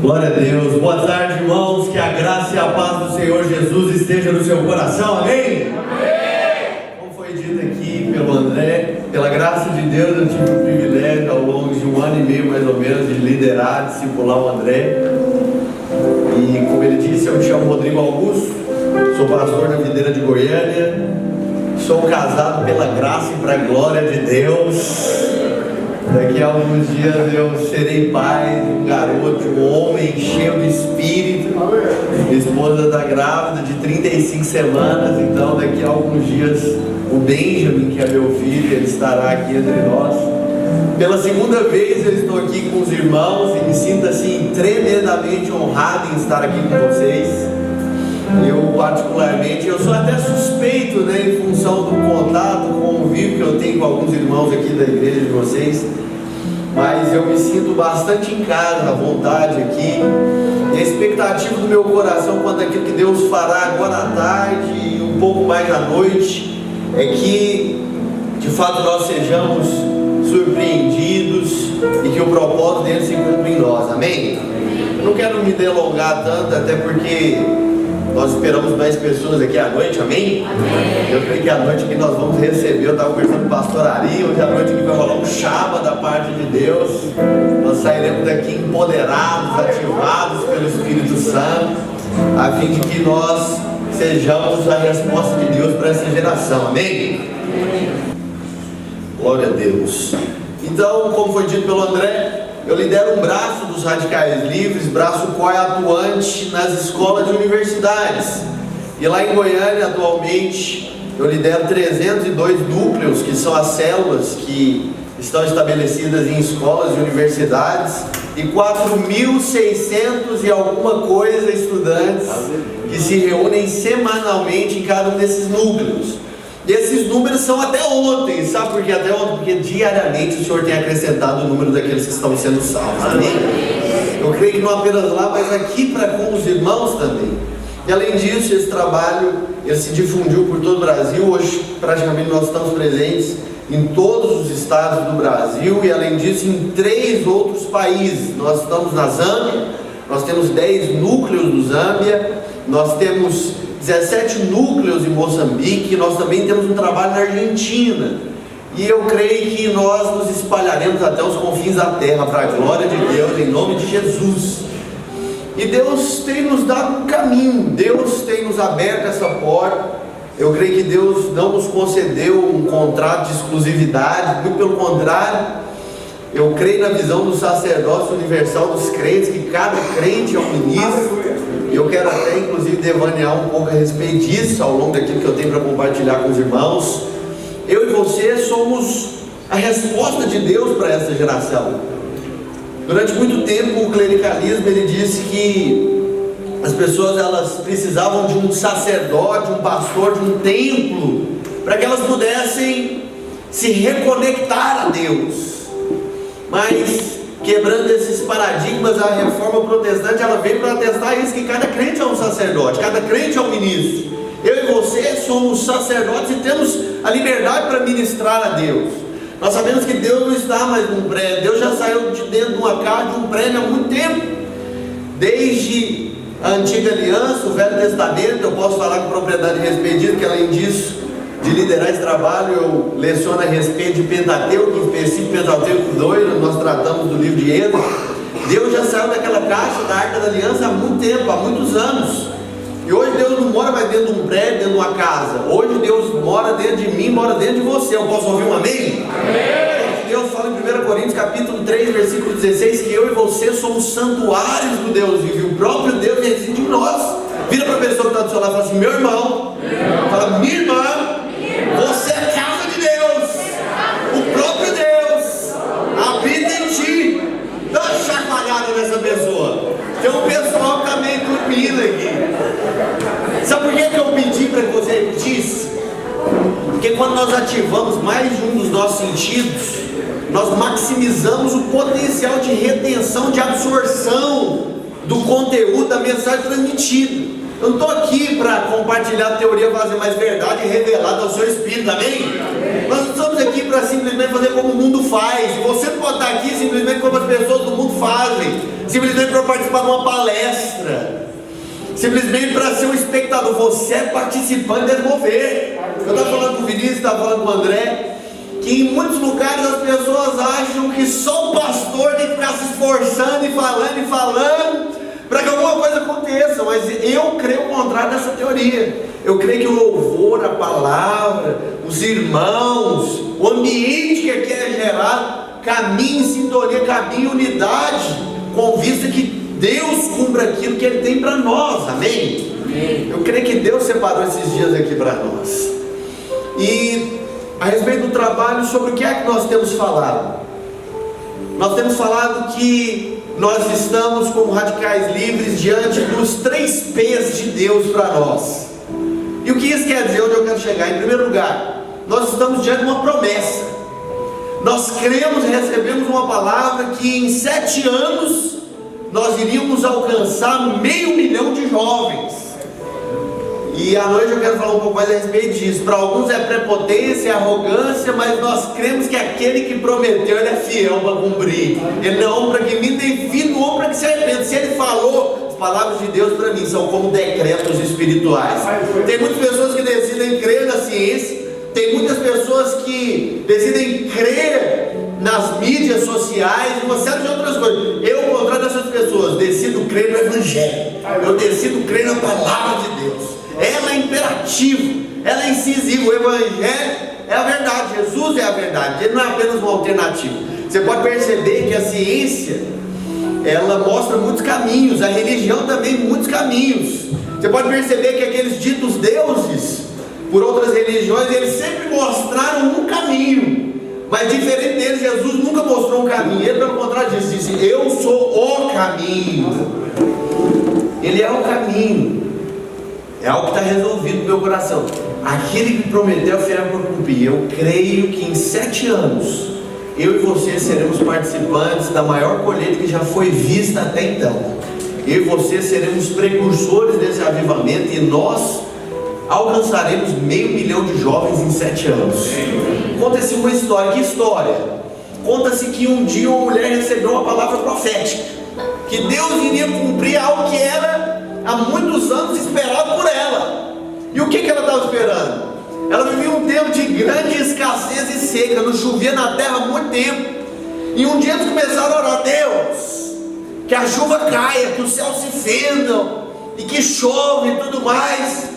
Glória a Deus. Boa tarde, irmãos. Que a graça e a paz do Senhor Jesus esteja no seu coração. Amém? Amém. Como foi dito aqui pelo André, pela graça de Deus eu tive o privilégio ao longo de 1 ano e meio mais ou menos de liderar, discipular o André. E como ele disse, eu me chamo Rodrigo Augusto, sou pastor na Videira de Goiânia, sou casado pela graça e para a glória de Deus. Daqui a alguns dias eu serei pai de um garoto, de um homem cheio de espírito. Minha esposa está grávida de 35 semanas, então daqui a alguns dias o Benjamin, que é meu filho, ele estará aqui entre nós. Pela segunda vez eu estou aqui com os irmãos e me sinto assim tremendamente honrado em estar aqui com vocês. Eu particularmente, eu sou até suspeito, né, em função do contato, convívio que eu tenho com alguns irmãos aqui da igreja de vocês, mas eu me sinto bastante em casa, à vontade aqui, e a expectativa do meu coração quanto àquilo que Deus fará agora à tarde e um pouco mais à noite, é que de fato nós sejamos surpreendidos e que o propósito dele se cumpra em nós, amém? Eu não quero me delongar tanto, até porque nós esperamos mais pessoas aqui à noite, amém? Amém. Eu creio que à noite aqui nós vamos receber, eu estava conversando com o pastor Ari, hoje à noite aqui vai rolar um Shabbat da parte de Deus. Nós sairemos daqui empoderados, ativados pelo Espírito Santo, a fim de que nós sejamos a resposta de Deus para essa geração, amém? Glória a Deus. Então, como foi dito pelo André, eu lidero um braço dos Radicais Livres, braço qual é atuante nas escolas e universidades. E lá em Goiânia, atualmente, eu lidero 302 núcleos, que são as células que estão estabelecidas em escolas e universidades, e 4.600 e alguma coisa estudantes que se reúnem semanalmente em cada um desses núcleos. E esses números são até ontem, sabe por que até ontem? Porque diariamente o Senhor tem acrescentado o número daqueles que estão sendo salvos, amém? Eu creio que não apenas lá, mas aqui para com os irmãos também. E além disso, esse trabalho, ele se difundiu por todo o Brasil. Hoje praticamente nós estamos presentes em todos os estados do Brasil e além disso em 3 outros países. Nós estamos na Zâmbia, nós temos 10 núcleos do Zâmbia, nós temos 17 núcleos em Moçambique, nós também temos um trabalho na Argentina, e eu creio que nós nos espalharemos até os confins da terra, para a glória de Deus, em nome de Jesus. E Deus tem nos dado um caminho, Deus tem nos aberto essa porta. Eu creio que Deus não nos concedeu um contrato de exclusividade, muito pelo contrário, eu creio na visão do sacerdócio universal dos crentes, que cada crente é um ministro. Eu quero até inclusive devanear um pouco a respeito disso ao longo daquilo que eu tenho para compartilhar com os irmãos. Eu e você somos a resposta de Deus para essa geração. Durante muito tempo o clericalismo ele disse que as pessoas elas precisavam de um sacerdote, um pastor, de um templo, para que elas pudessem se reconectar a Deus. Mas quebrando esses paradigmas, a reforma protestante ela veio para atestar isso, que cada crente é um sacerdote, cada crente é um ministro. Eu e você somos sacerdotes e temos a liberdade para ministrar a Deus. Nós sabemos que Deus não está mais num prédio, Deus já saiu de dentro de uma casa, de um prédio há muito tempo. Desde a antiga aliança, o Velho Testamento, eu posso falar com propriedade a respeito disso, que além disso, de liderar esse trabalho, eu leciono a respeito de Pentateuco, em específico Pentateuco 2, nós tratamos do livro de Êxodo. Deus já saiu daquela caixa da Arca da Aliança há muito tempo, há muitos anos. E hoje Deus não mora mais dentro de um prédio, dentro de uma casa. Hoje Deus mora dentro de mim, mora dentro de você. Eu posso ouvir um amém? Amém. Deus fala em 1 Coríntios capítulo 3, versículo 16, que eu e você somos santuários do Deus vivo. O próprio Deus reside em nós. Vira para a pessoa que está do seu lado e fala assim: meu irmão. Fala: minha irmã. Você é casa de Deus, o próprio Deus habita em ti. Dá uma chacoalhada nessa pessoa. Tem um pessoal que está meio dormindo aqui. Sabe por que eu pedi para que você repetisse? Porque quando nós ativamos mais de um dos nossos sentidos, nós maximizamos o potencial de retenção, de absorção do conteúdo da mensagem transmitida. Eu não estou aqui para compartilhar teoria, fazer mais verdade revelada ao seu espírito, amém? Nós não estamos aqui para simplesmente fazer como o mundo faz. E você não pode estar aqui simplesmente como as pessoas do mundo fazem, simplesmente para participar de uma palestra, simplesmente para ser um espectador. Você é participante desse mover. Eu estava falando com o Vinícius, estava falando com o André, que em muitos lugares as pessoas acham que só o pastor tem que ficar se esforçando e falando para que alguma coisa aconteça, mas eu creio o contrário dessa teoria. Eu creio que o louvor, a palavra, os irmãos, o ambiente que aqui é gerado, caminha em sintonia, caminha em unidade, com vista que Deus cumpra aquilo que Ele tem para nós, amém? Eu creio que Deus separou esses dias aqui para nós. E a respeito do trabalho, sobre o que é que nós temos falado? Nós temos falado que nós estamos como radicais livres diante dos 3 P's de Deus para nós. E o que isso quer dizer? Onde eu quero chegar? Em primeiro lugar, nós estamos diante de uma promessa. Nós cremos e recebemos uma palavra que em 7 anos nós iríamos alcançar 500 mil de jovens. E à noite eu quero falar um pouco mais a respeito disso. Para alguns é prepotência, é arrogância, mas nós cremos que aquele que prometeu, Ele é fiel para cumprir. Ele não é homem para que minta, nem filho do homem para que se arrependa. Se Ele falou, as palavras de Deus para mim são como decretos espirituais. Tem muitas pessoas que decidem crer na ciência, tem muitas pessoas que decidem crer nas mídias sociais e uma série de outras coisas. Eu, ao contrário dessas pessoas, decido crer no Evangelho. Eu decido crer na palavra de Deus. Ela é imperativa, ela é incisiva. O Evangelho é a verdade, Jesus é a verdade, Ele não é apenas uma alternativa. Você pode perceber que a ciência, ela mostra muitos caminhos, a religião também muitos caminhos. Você pode perceber que aqueles ditos deuses, por outras religiões, eles sempre mostraram um caminho, mas diferente deles, Jesus nunca mostrou um caminho. Ele, pelo contrário, disse: eu sou o caminho. Ele é o caminho. É algo que está resolvido no meu coração. Aquele que prometeu, fiel por cumprir. Eu creio que em 7 anos, eu e você seremos participantes da maior colheita que já foi vista até então. Eu e você seremos precursores desse avivamento, e nós alcançaremos 500 mil de jovens em 7 anos. Conta-se uma história. Que história? Conta-se que um dia uma mulher recebeu uma palavra profética, que Deus iria cumprir algo que era há muitos anos esperado por ela. E o que ela estava esperando? Ela vivia um tempo de grande escassez e seca, não chovia na terra há muito tempo. E um dia eles começaram a orar: Deus, que a chuva caia, que os céus se fendam e que chove e tudo mais.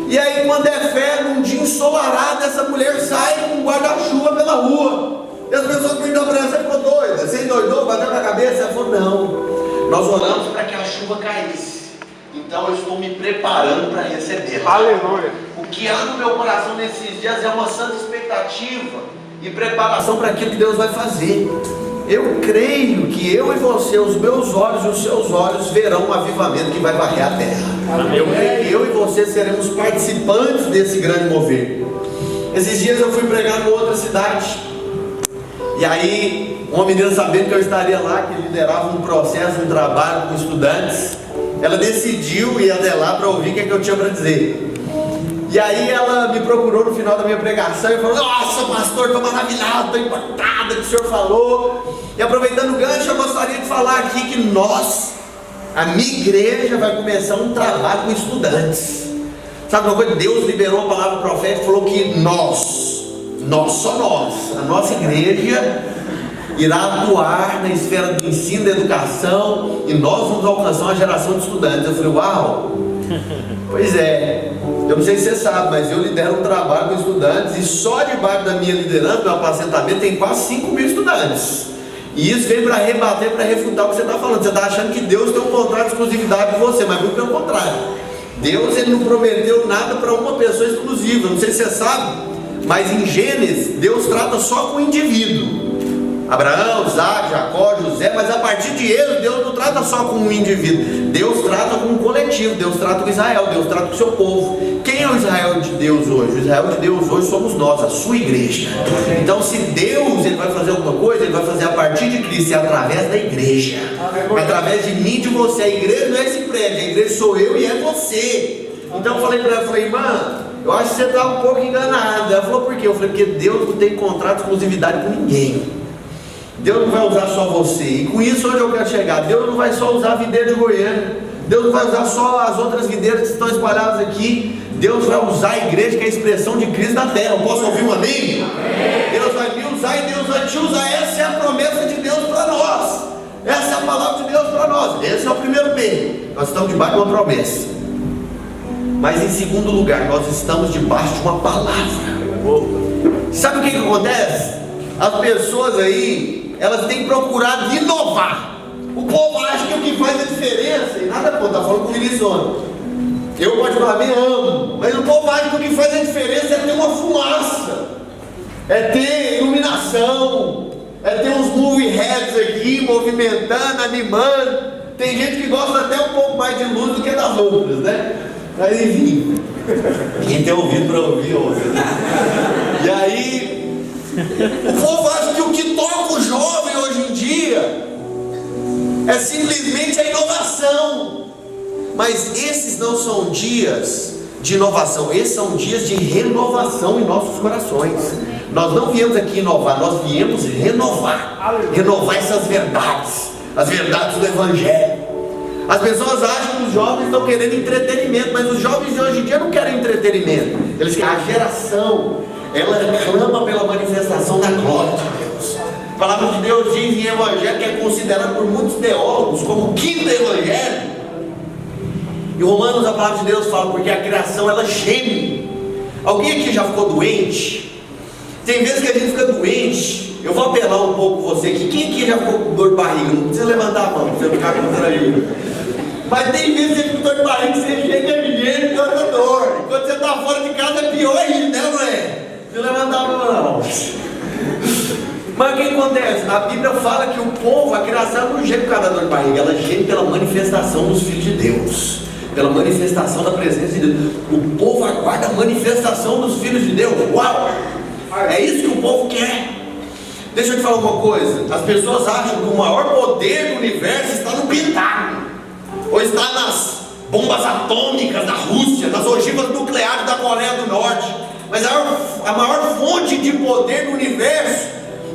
E aí, quando é fé, num dia ensolarado, essa mulher sai com um guarda-chuva pela rua. E as pessoas perguntam para ela: você ficou doida? Você endoidou? Bateu na cabeça? Ela falou: não, nós oramos para que a chuva caísse, então eu estou me preparando para recebê-la. Aleluia. O que há no meu coração nesses dias é uma santa expectativa e preparação para aquilo que Deus vai fazer. Eu creio que eu e você, os meus olhos e os seus olhos, verão um avivamento que vai varrer a terra. Eu creio que eu e você seremos participantes desse grande mover. Esses dias eu fui pregar em outra cidade, e aí uma menina, sabendo que eu estaria lá, que liderava um processo, um trabalho com estudantes, ela decidiu ir até lá para ouvir o que eu tinha para dizer. E aí ela me procurou no final da minha pregação e falou: nossa, pastor, estou maravilhado, estou impactada que o senhor falou. E aproveitando o gancho, eu gostaria de falar aqui que nós, a minha igreja, vai começar um trabalho com estudantes. Sabe uma coisa? Deus liberou a palavra profética e falou que só nós, a nossa igreja irá atuar na esfera do ensino, da educação, e nós vamos alcançar uma geração de estudantes. Eu falei: uau! Pois é, eu não sei se você sabe, mas eu lidero um trabalho com estudantes, e só debaixo da minha liderança, meu apacentamento, tem quase 5 mil estudantes. E isso veio para rebater, para refutar o que você está falando. Você está achando que Deus tem um contrato de exclusividade com você, mas muito pelo contrário. Deus, Ele não prometeu nada para uma pessoa exclusiva. Não sei se você sabe, mas em Gênesis, Deus trata só com o indivíduo. Abraão, Isaac, Jacó, José, mas a partir de eles, Deus não trata só com um indivíduo, Deus trata com um coletivo, Deus trata com Israel, Deus trata com o seu povo. Quem é o Israel de Deus hoje? O Israel de Deus hoje somos nós, a sua igreja. Então, se Deus ele vai fazer alguma coisa, ele vai fazer a partir de Cristo e através da igreja, através de mim e de você. A igreja não é esse prédio, a igreja sou eu e é você. Então eu falei para ela, irmã, eu acho que você está um pouco enganada. Ela falou, por quê? Eu falei, porque Deus não tem contrato de exclusividade com ninguém. Deus não vai usar só você. E com isso, onde eu quero chegar? Deus não vai só usar a videira de Goiânia, Deus não vai usar só as outras videiras que estão espalhadas aqui. Deus vai usar a igreja, que é a expressão de Cristo na terra. Eu posso ouvir um amém? Deus vai me usar e Deus vai te usar. Essa é a promessa de Deus para nós. Essa é a palavra de Deus para nós. Esse é o primeiro bem. Nós estamos debaixo de uma promessa. Mas em segundo lugar, nós estamos debaixo de uma palavra. Sabe o que acontece? As pessoas aí, elas têm procurado inovar. O povo acha que o que faz a diferença, e nada contra, está falando com o Vinícius. Eu particularmente amo, mas o povo acha que o que faz a diferença é ter uma fumaça, é ter iluminação, é ter uns movie heads aqui, movimentando, animando. Tem gente que gosta até um pouco mais de luz do que das outras, né? Mas enfim, quem tem ouvido para ouvir, ouve. E aí, o povo acha que o que toca o jovem hoje em dia é simplesmente a inovação. Mas esses não são dias de inovação, esses são dias de renovação em nossos corações. Nós não viemos aqui inovar, nós viemos renovar. Renovar essas verdades, as verdades do Evangelho. As pessoas acham que os jovens estão querendo entretenimento, mas os jovens de hoje em dia não querem entretenimento. Eles querem. A geração, ela clama pela manifestação da glória de Deus. A palavra de Deus diz em Evangelho, que é considerado por muitos teólogos como o quinto Evangelho. Em Romanos a palavra de Deus fala, porque a criação ela geme. Alguém aqui já ficou doente? Tem vezes que a gente fica doente. Eu vou apelar um pouco você aqui. Quem aqui já ficou com dor de barriga? Não precisa levantar a mão, não precisa ficar constrangido. Mas tem vezes que você fica com dor de barriga, você chega ligeiro e toda dor. Quando você está fora de casa é pior ainda, né, não é? Não precisa levantar a mão não. Mas o que acontece? A Bíblia fala que o povo, a criação não geme por causa da dor de barriga, ela geme pela manifestação dos filhos de Deus, pela manifestação da presença de Deus. O povo aguarda a manifestação dos filhos de Deus. Uau! É isso que o povo quer. Deixa eu te falar uma coisa. As pessoas acham que o maior poder do universo está no Pentágono, ou está nas bombas atômicas da Rússia, nas ogivas nucleares da Coreia do Norte. Mas a maior fonte de poder do universo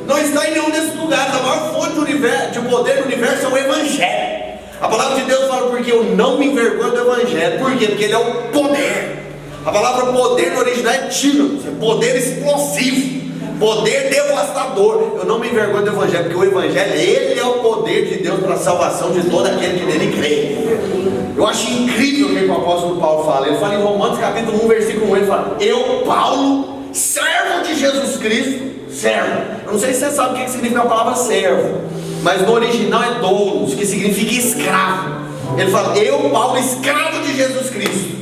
não está em nenhum desses lugares. A maior fonte de poder do universo é o Evangelho. A palavra de Deus fala, porque eu não me envergonho do Evangelho. Por quê? Porque ele é o poder. A palavra poder no original é tiro, poder explosivo, poder devastador. Eu não me envergonho do Evangelho, porque o Evangelho, ele é o poder de Deus para a salvação de todo aquele que nele crê. Eu acho incrível o que o apóstolo Paulo fala. Ele fala em Romanos capítulo 1, versículo 1, ele fala, eu, Paulo, servo de Jesus Cristo, servo. Eu não sei se você sabe o que significa a palavra servo, mas no original é doulos, que significa escravo. Ele fala, eu, Paulo, escravo de Jesus Cristo.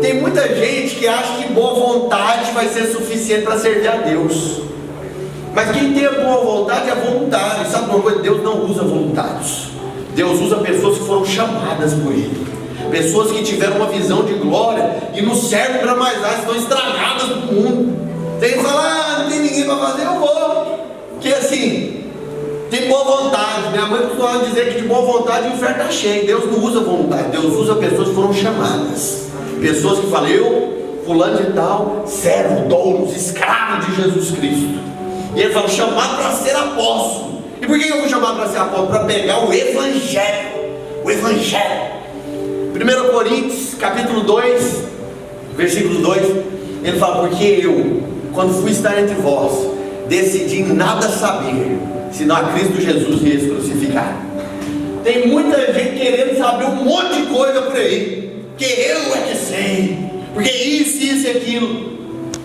Tem muita gente que acha que boa vontade vai ser suficiente para servir a Deus. Mas quem tem a boa vontade é voluntário. Sabe uma coisa? Deus não usa voluntários. Deus usa pessoas que foram chamadas por Ele. Pessoas que tiveram uma visão de glória e não servem para mais nada, estão estragadas no mundo. Tem que falar, não tem ninguém para fazer, eu vou. Porque assim, tem boa vontade. Minha mãe costumava dizer que de boa vontade o inferno está cheio. Deus não usa vontade, Deus usa pessoas que foram chamadas. Pessoas que falam, eu, fulano de tal, servo, doulos, escravo de Jesus Cristo. E ele fala, chamado para ser apóstolo. E por que eu fui chamado para ser apóstolo? Para pegar o Evangelho. O Evangelho. 1 Coríntios, capítulo 2, versículo 2, ele fala, porque eu, quando fui estar entre vós, decidi nada saber, senão a Cristo Jesus e esse crucificado. Tem muita gente querendo saber um monte de coisa por aí, que eu é que sei, porque isso e aquilo.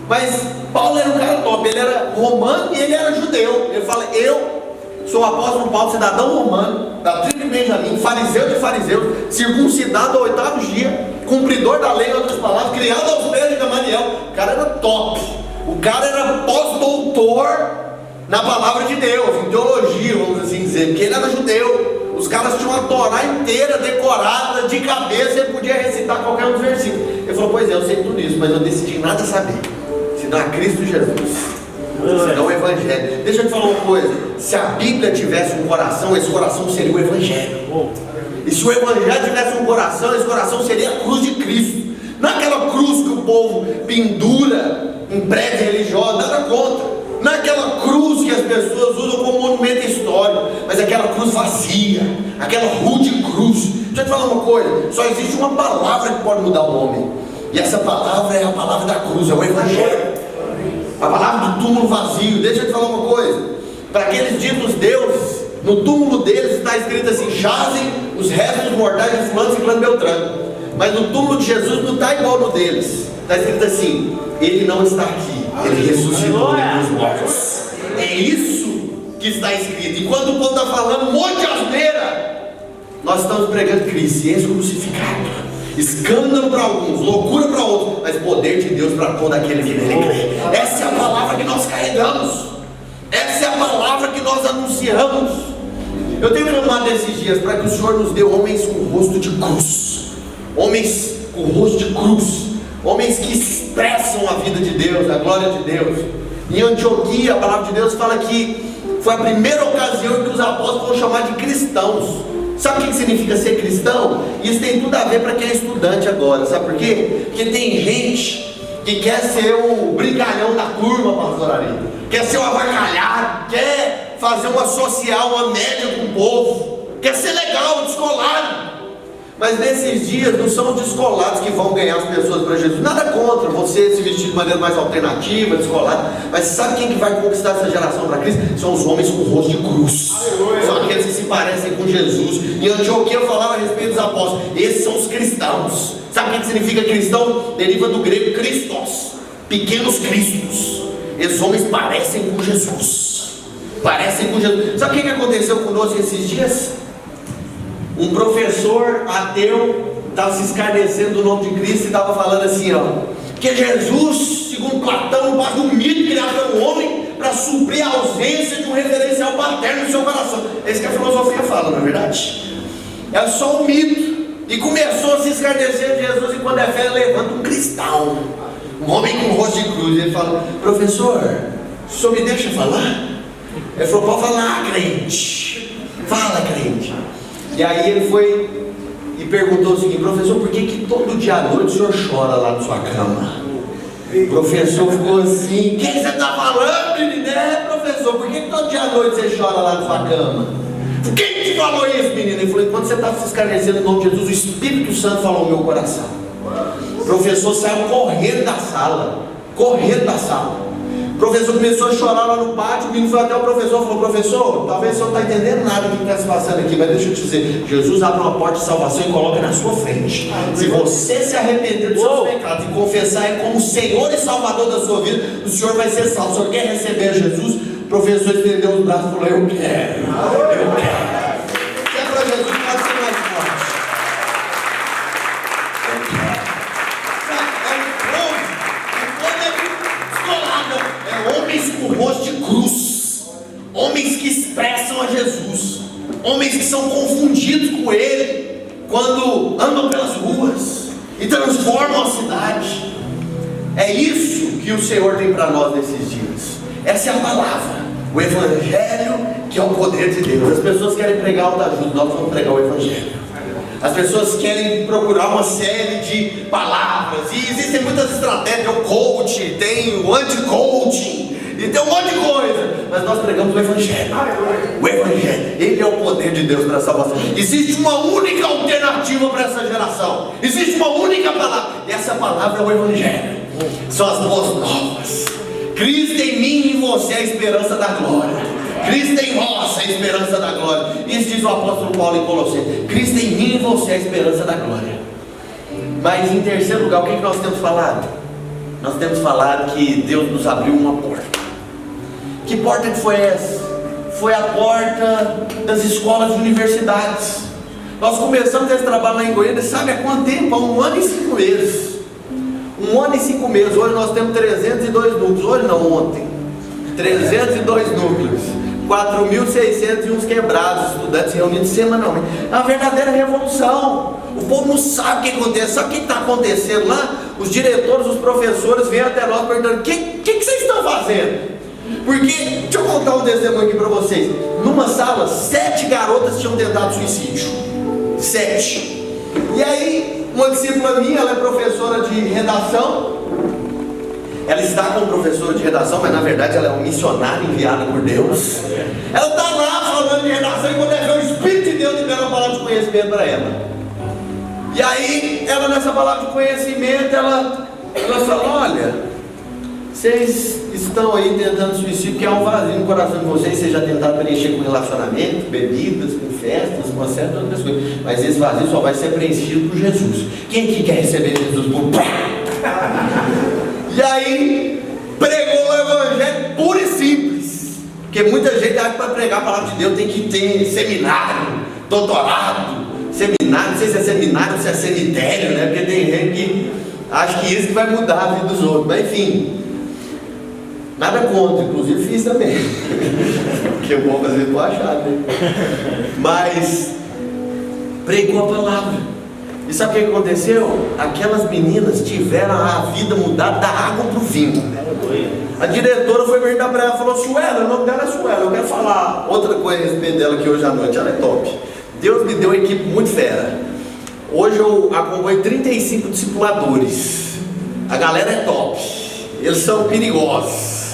Mas Paulo era um cara top, ele era romano e ele era judeu. Ele fala, eu sou o apóstolo Paulo, cidadão romano, da tribo de Benjamim, fariseu de fariseus, circuncidado ao 8º dia, cumpridor da lei, em outras palavras, criado aos pés de Gamaliel. O cara era top, o cara era pós-doutor na palavra de Deus, em teologia, vamos assim dizer, porque ele era judeu. Os caras tinham uma Torá inteira decorada de cabeça, ele podia recitar qualquer um dos versículos. Ele falou: pois é, eu sei tudo isso, mas eu decidi nada saber, senão a Cristo Jesus, senão o Evangelho. Deixa eu te falar uma coisa: se a Bíblia tivesse um coração, esse coração seria o Evangelho. E se o Evangelho tivesse um coração, esse coração seria a cruz de Cristo. Não é aquela cruz que o povo pendura em prédios religiosos, nada contra. Não é aquela cruz que as pessoas usam como monumento histórico, mas aquela cruz vazia, aquela rude cruz. Deixa eu te falar uma coisa: só existe uma palavra que pode mudar o homem, e essa palavra é a palavra da cruz, é o Evangelho, a palavra do túmulo vazio. Deixa eu te falar uma coisa: para aqueles ditos deuses, no túmulo deles está escrito assim: jazem os restos mortais de fulano, ciclano, beltrano. Mas no túmulo de Jesus não está igual no deles, está escrito assim: ele não está aqui, ele ressuscitou dentre os mortos. É isso que está escrito. E quando o povo está falando um monte de asneira, nós estamos pregando Cristo, esse crucificado. Escândalo para alguns, loucura para outros, mas poder de Deus para todo aquele que nele crê. Essa é a palavra que nós carregamos, essa é a palavra que nós anunciamos. Eu tenho clamado esses dias para que o Senhor nos dê homens com rosto de cruz, homens com rosto de cruz, homens que expressam a vida de Deus, a glória de Deus. Em Antioquia, a palavra de Deus fala que foi a primeira ocasião que os apóstolos foram chamados de cristãos. Sabe o que significa ser cristão? Isso tem tudo a ver para quem é estudante agora. Sabe por quê? Porque tem gente que quer ser o brincalhão da turma, pastor Ari, quer ser o avacalhado, quer fazer uma social, uma média com o povo, quer ser legal, descolado. Mas nesses dias não são os descolados que vão ganhar as pessoas para Jesus. Nada contra você se vestir de maneira mais alternativa, descolado. Mas sabe quem que vai conquistar essa geração para Cristo? São os homens com rosto de cruz. São aqueles que se parecem com Jesus. E Antioquia falava a respeito dos apóstolos. Esses são os cristãos. Sabe o que significa cristão? Deriva do grego Christos, pequenos cristos. Esses homens parecem com Jesus. Parecem com Jesus. Sabe o que aconteceu conosco esses dias? Um professor ateu estava se escarnecendo do nome de Cristo e estava falando assim, ó, que Jesus, segundo Platão, base um mito criado pelo homem para suprir a ausência de um referencial paterno no seu coração. É isso que a filosofia fala, não é verdade? É só um mito. E começou a se escarnecer de Jesus, e quando é fé, levanta um cristão, um homem com rosto de cruz. Ele fala: professor, o senhor me deixa falar? Ele falou: pode falar, crente. Fala, crente. E aí ele foi e perguntou o seguinte: professor, por que todo dia à noite o senhor chora lá na sua cama? O professor ficou assim: o que você está falando, menino? É, professor, por que todo dia à noite você chora lá na sua cama? Quem te falou isso, menino? Ele falou: enquanto você estava se escarnecendo no nome de Jesus, o Espírito Santo falou no meu coração. O professor saiu correndo da sala, correndo da sala. O professor começou a chorar lá no pátio. O menino foi até o professor e falou: professor, talvez o senhor não está entendendo nada do que está se passando aqui, mas deixa eu te dizer, Jesus abre uma porta de salvação e coloca na sua frente. Se você se arrepender dos seus pecados e confessar Ele como Senhor e Salvador da sua vida, o senhor vai ser salvo. O senhor quer receber Jesus? O professor estendeu os braços e falou: eu quero, eu quero. Se é para Jesus, pode ser mais forte. Eu quero. Homens com rosto de cruz, homens que expressam a Jesus, homens que são confundidos com Ele quando andam pelas ruas e transformam a cidade. É isso que o Senhor tem para nós nesses dias. Essa é a palavra, o Evangelho, que é o poder de Deus. As pessoas querem pregar autoajuda, nós vamos pregar o Evangelho. As pessoas querem procurar uma série de palavras, e existem muitas estratégias. O coach, tem o anti-coaching, e tem um monte de coisa, mas nós pregamos o Evangelho. O Evangelho, ele é o poder de Deus para a salvação. Existe uma única alternativa para essa geração, existe uma única palavra, e essa palavra é o Evangelho. São as boas novas. Cristo em mim e em você é a esperança da glória. Cristo em vós é a esperança da glória. Isso diz o apóstolo Paulo em Colossenses: Cristo em mim e você é a esperança da glória. Mas em terceiro lugar, o que nós temos falado? Nós temos falado que Deus nos abriu uma porta. Que porta que foi essa? Foi a porta das escolas e universidades. Nós começamos esse trabalho lá em Goiânia, sabe há quanto tempo? Há 1 ano e 5 meses. 1 ano e 5 meses. Hoje nós temos 302 núcleos. Hoje não, ontem. 302 núcleos, 4.600 e uns quebrados, estudantes reunidos semanalmente. É uma verdadeira revolução. O povo não sabe o que acontece. Sabe o que está acontecendo lá? Os diretores, os professores vêm até nós perguntando: o que vocês estão fazendo? Porque, deixa eu contar um testemunho aqui para vocês. Numa sala, 7 garotas tinham tentado suicídio. 7. E aí, uma discípula minha, ela é professora de redação. Ela está como professora de redação, mas na verdade ela é uma missionária enviada por Deus. Ela está lá falando de redação, e quando é que o Espírito de Deus libera uma palavra de conhecimento para ela. E aí, ela nessa palavra de conhecimento, ela fala: olha, vocês estão aí tentando suicídio, porque há um vazio no coração de vocês. Vocês já tentaram preencher com relacionamento, bebidas, com festas, uma série de outras coisas, mas esse vazio só vai ser preenchido por Jesus. Quem aqui quer receber Jesus por E aí, pregou o evangelho puro e simples. Porque muita gente acha que para pregar a palavra de Deus tem que ter seminário, doutorado. Seminário, não sei se é seminário ou se é cemitério, né? Porque tem gente que acha que isso que vai mudar a vida dos outros. Mas enfim, nada contra, inclusive fiz também. Porque o povo às vezes pode achar, né? Mas pregou a palavra. E sabe o que aconteceu? Aquelas meninas tiveram a vida mudada da água para o vinho. A diretora foi perguntar para ela, falou: Suela, o nome dela é Suela, eu quero falar outra coisa a respeito dela aqui hoje à noite. Ela é top. Deus me deu uma equipe muito fera. Hoje eu acompanho 35 discipuladores. A galera é top. Eles são perigosos.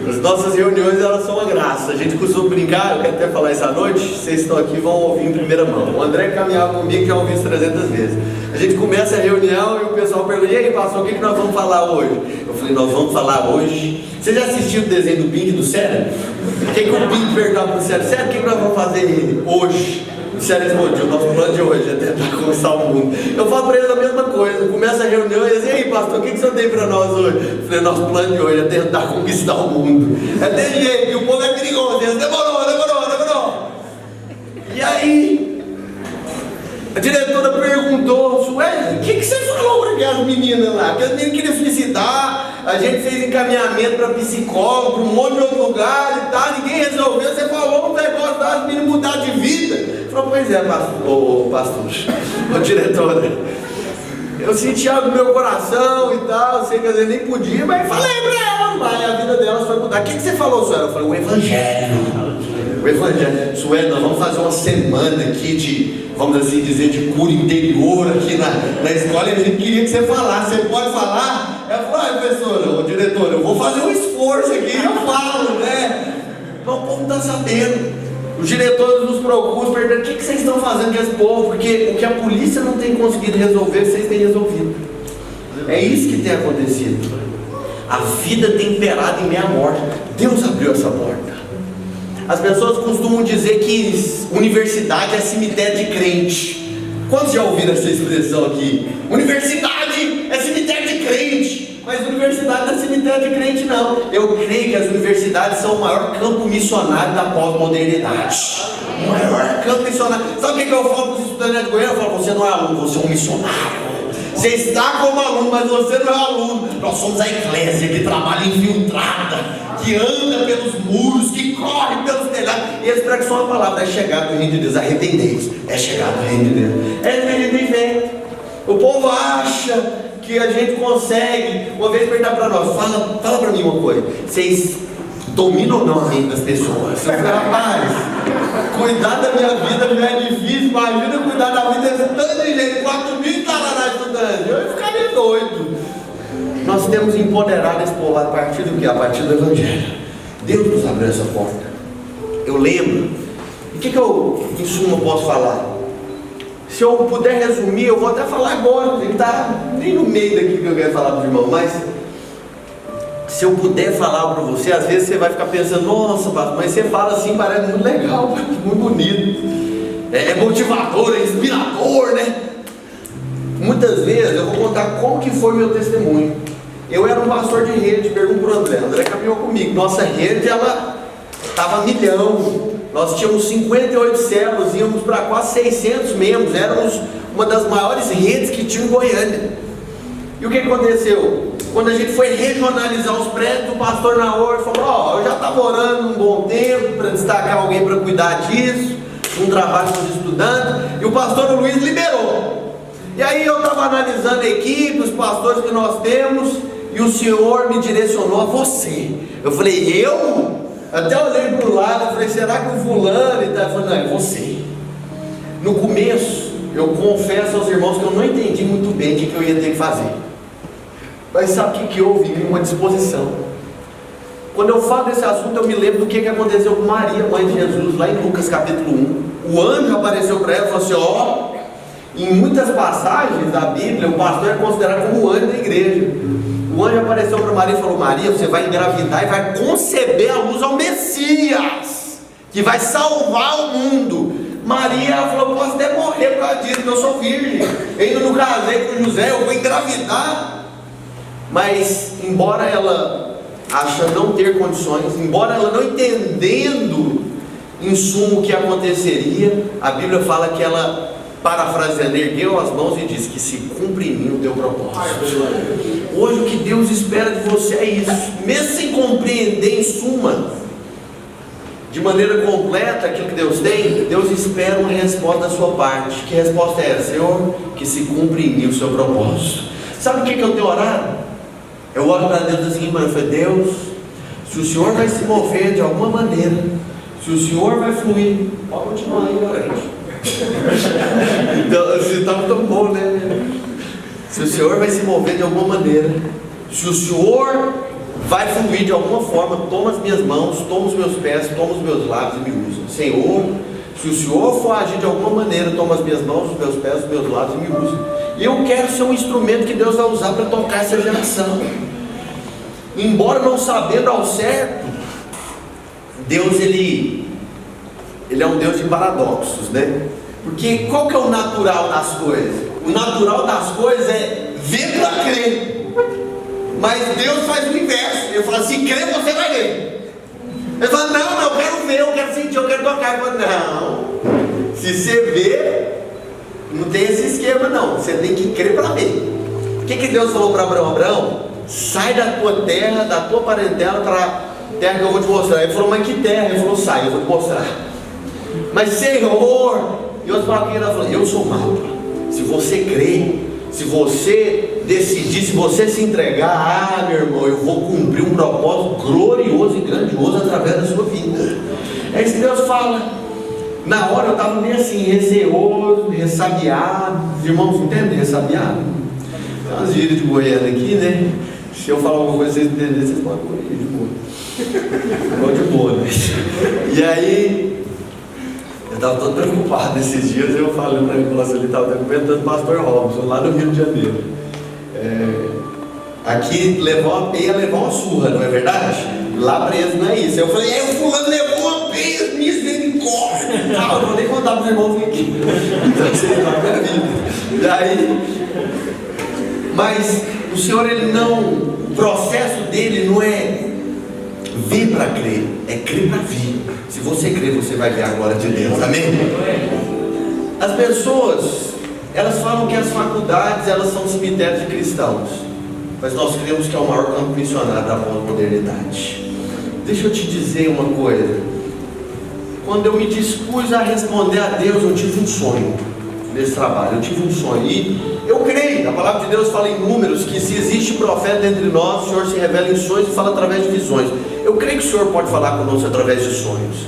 As nossas reuniões, elas são uma graça. A gente costuma brincar, eu quero até falar isso à noite. Vocês estão aqui, vão ouvir em primeira mão. O André caminhava comigo, já ouviu isso 300 vezes. A gente começa a reunião e o pessoal pergunta: e aí, pastor, o que nós vamos falar hoje? Eu falei: nós vamos falar hoje. Você já assistiu o desenho do Pink do Cérebro? O que o Pink perguntava para o Cérebro? Cérebro, o que nós vamos fazer hoje? O Cérebro respondeu: o nosso plano de hoje é tentar conquistar o mundo. Eu falo para eles a mesma coisa. Começa a reunião e eles: e aí, pastor, o que você tem para nós hoje? Eu falei: nosso plano de hoje é tentar conquistar o mundo. É desse jeito, e o povo é perigoso. Eles: demorou. E aí, a diretora perguntou: Sueli, o que você falou para aquelas meninas lá? Porque as meninas queriam suicidar. A gente fez encaminhamento para psicólogo, para um monte de outro lugar e tal. Ninguém resolveu. Você falou um negócio das meninas mudar de vida. Falou: pois é, pastor, diretora, eu senti algo no meu coração e tal. Sei que às vezes nem podia, mas falei para elas, mas a vida delas foi mudar. O que você falou, Sueli? Eu falei: o evangelho. O evangelho. Sueli, nós vamos fazer uma semana aqui de, vamos assim dizer, de cura interior aqui na escola, e a gente queria que você falasse. Você pode falar? Ela falou: professora, diretora, eu vou fazer um esforço aqui, eu falo, né? Mas o povo não está sabendo. Os diretores nos procuram, perguntando: o que vocês estão fazendo com esse povo? Porque o que a polícia não tem conseguido resolver, vocês têm resolvido. É isso que tem acontecido. A vida tem imperado em meio à morte. Deus abriu essa porta. As pessoas costumam dizer que universidade é cemitério de crente. Quantos já ouviram essa expressão aqui? Universidade é cemitério de crente. Mas universidade não é cemitério de crente, não. Eu creio que as universidades são o maior campo missionário da pós-modernidade. O maior campo missionário. Sabe o que eu falo para os estudantes de Goiânia? Eu falo: você não é aluno, você é um missionário. Você está como aluno, mas você não é aluno. Nós somos a eclésia que trabalha infiltrada, que anda pelos muros, que corre pelos telhados. E eles pregam só a palavra: é chegado o reino de Deus, arrependei-vos. É chegado o reino de Deus. É de vem. O povo acha que a gente consegue. Uma vez perguntar para nós: fala para mim uma coisa, vocês dominam ou não a mente das pessoas? Eu falei: rapaz, cuidar da minha vida já é difícil, imagina cuidar da vida desse tanto de gente, 4.000 tararás estudando. Eu ficaria doido. Nós temos empoderado esse povo a partir do que? A partir do evangelho. Deus nos abriu essa porta. Eu lembro. O que eu, em suma, posso falar? Se eu puder resumir, eu vou até falar agora. Ele está nem no meio daqui que eu quero falar para os irmãos, mas se eu puder falar para você, às vezes você vai ficar pensando: nossa, pastor, mas você fala assim, parece muito legal, muito bonito, é motivador, é inspirador, né? Muitas vezes eu vou contar como que foi meu testemunho. Eu era um pastor de rede, pergunto para o André. André caminhou comigo. Nossa rede, ela estava milhão. Nós tínhamos 58 células, íamos para quase 600 membros. Éramos uma das maiores redes que tinha em Goiânia. E o que aconteceu? quando a gente foi regionalizar os prédios, o pastor Naor falou: eu já estava orando um bom tempo para destacar alguém para cuidar disso, um trabalho com os estudantes, e o pastor Luiz liberou. E aí eu estava analisando a equipe, os pastores que nós temos, e o Senhor me direcionou a você. Eu falei: eu? Até olhei para o lado e falei: será que o fulano? E tal? Eu falei: não, é você. No começo, eu confesso aos irmãos que eu não entendi muito bem o que eu ia ter que fazer. Mas sabe o que houve? Uma disposição. Quando eu falo desse assunto, eu me lembro do que aconteceu com Maria, mãe de Jesus, lá em Lucas capítulo 1. O anjo apareceu para ela e falou assim: em muitas passagens da Bíblia, o pastor é considerado como o anjo da igreja. O anjo apareceu para Maria e falou: Maria, você vai engravidar e vai conceber a luz ao Messias, que vai salvar o mundo. Maria falou: posso até morrer por causa disso, porque eu sou virgem, eu ainda não casei com José, eu vou engravidar. Mas embora ela achando não ter condições, embora ela não entendendo em suma o que aconteceria, a Bíblia fala que ela, parafraseando, ergueu as mãos e disse: que se cumpre em mim o teu propósito. Hoje o que Deus espera de você é isso, mesmo sem compreender em suma, de maneira completa, aquilo que Deus tem. Deus espera uma resposta da sua parte. Que resposta é essa? Senhor, que se cumpre em mim o seu propósito. Sabe o que eu tenho orado? Eu oro para Deus assim, mano, eu falei: Deus, se o Senhor vai se mover de alguma maneira, se o Senhor vai fluir, pode continuar aí, orante. Então, assim, estava tão bom, né? Se o Senhor vai se mover de alguma maneira, se o Senhor vai fluir de alguma forma, toma as minhas mãos, toma os meus pés, toma os meus lábios e me usa. Senhor, se o Senhor for agir de alguma maneira, toma as minhas mãos, os meus pés, os meus lábios e me usa. E eu quero ser um instrumento que Deus vai usar para tocar essa geração. Embora não sabendo ao certo, Deus ele é um Deus de paradoxos, né? Porque qual que é o natural das coisas? O natural das coisas é ver para crer. Mas Deus faz o inverso. Ele fala: se crer, você vai ver. Ele fala: não, eu quero ver, eu quero sentir, eu quero tocar. Ele fala: não, se você ver, não tem esse esquema não. Você tem que crer para ver. O que Deus falou para Abraão? Abraão, sai da tua terra, da tua parentela, para a terra que eu vou te mostrar. Ele falou: mas que terra? Ele falou: sai, eu vou te mostrar. Mas Senhor, e outros falam que ele falou: eu sou mal. Se você crer, se você decidir, se você se entregar, meu irmão, eu vou cumprir um propósito glorioso e grandioso através da sua vida. É isso que Deus fala. Na hora eu estava meio assim, receoso, ressabiado. Os irmãos entendem ressabiado? Tem umas gírias de Goiânia aqui, né? Se eu falar alguma coisa vocês entenderem, vocês podem correr de boa. Igual de boa, né? E aí, eu estava todo preocupado nesses dias. Eu falei para ele, ele estava comentando o pastor Robson, lá no Rio de Janeiro. Aqui levar uma peia, levar uma surra, não é verdade? Lá preso não é isso. Eu falei: o fulano levou uma peia, misericórdia. Eu vou nem contar para os irmãos aqui. Então vocês vão ver a vida. Daí, mas o Senhor, ele não, o processo dele não é ver para crer, é crer para vir. Se você crer, você vai ver a glória de Deus, amém? As pessoas, elas falam que as faculdades, elas são cemitérios de cristãos, mas nós cremos que é o maior campo missionário da pós-modernidade. Deixa eu te dizer uma coisa. Quando eu me dispus a responder a Deus, eu tive um sonho nesse trabalho, eu tive um sonho, e eu creio, a palavra de Deus fala em Números, que se existe profeta entre nós, o Senhor se revela em sonhos e fala através de visões. Eu creio que o Senhor pode falar conosco através de sonhos.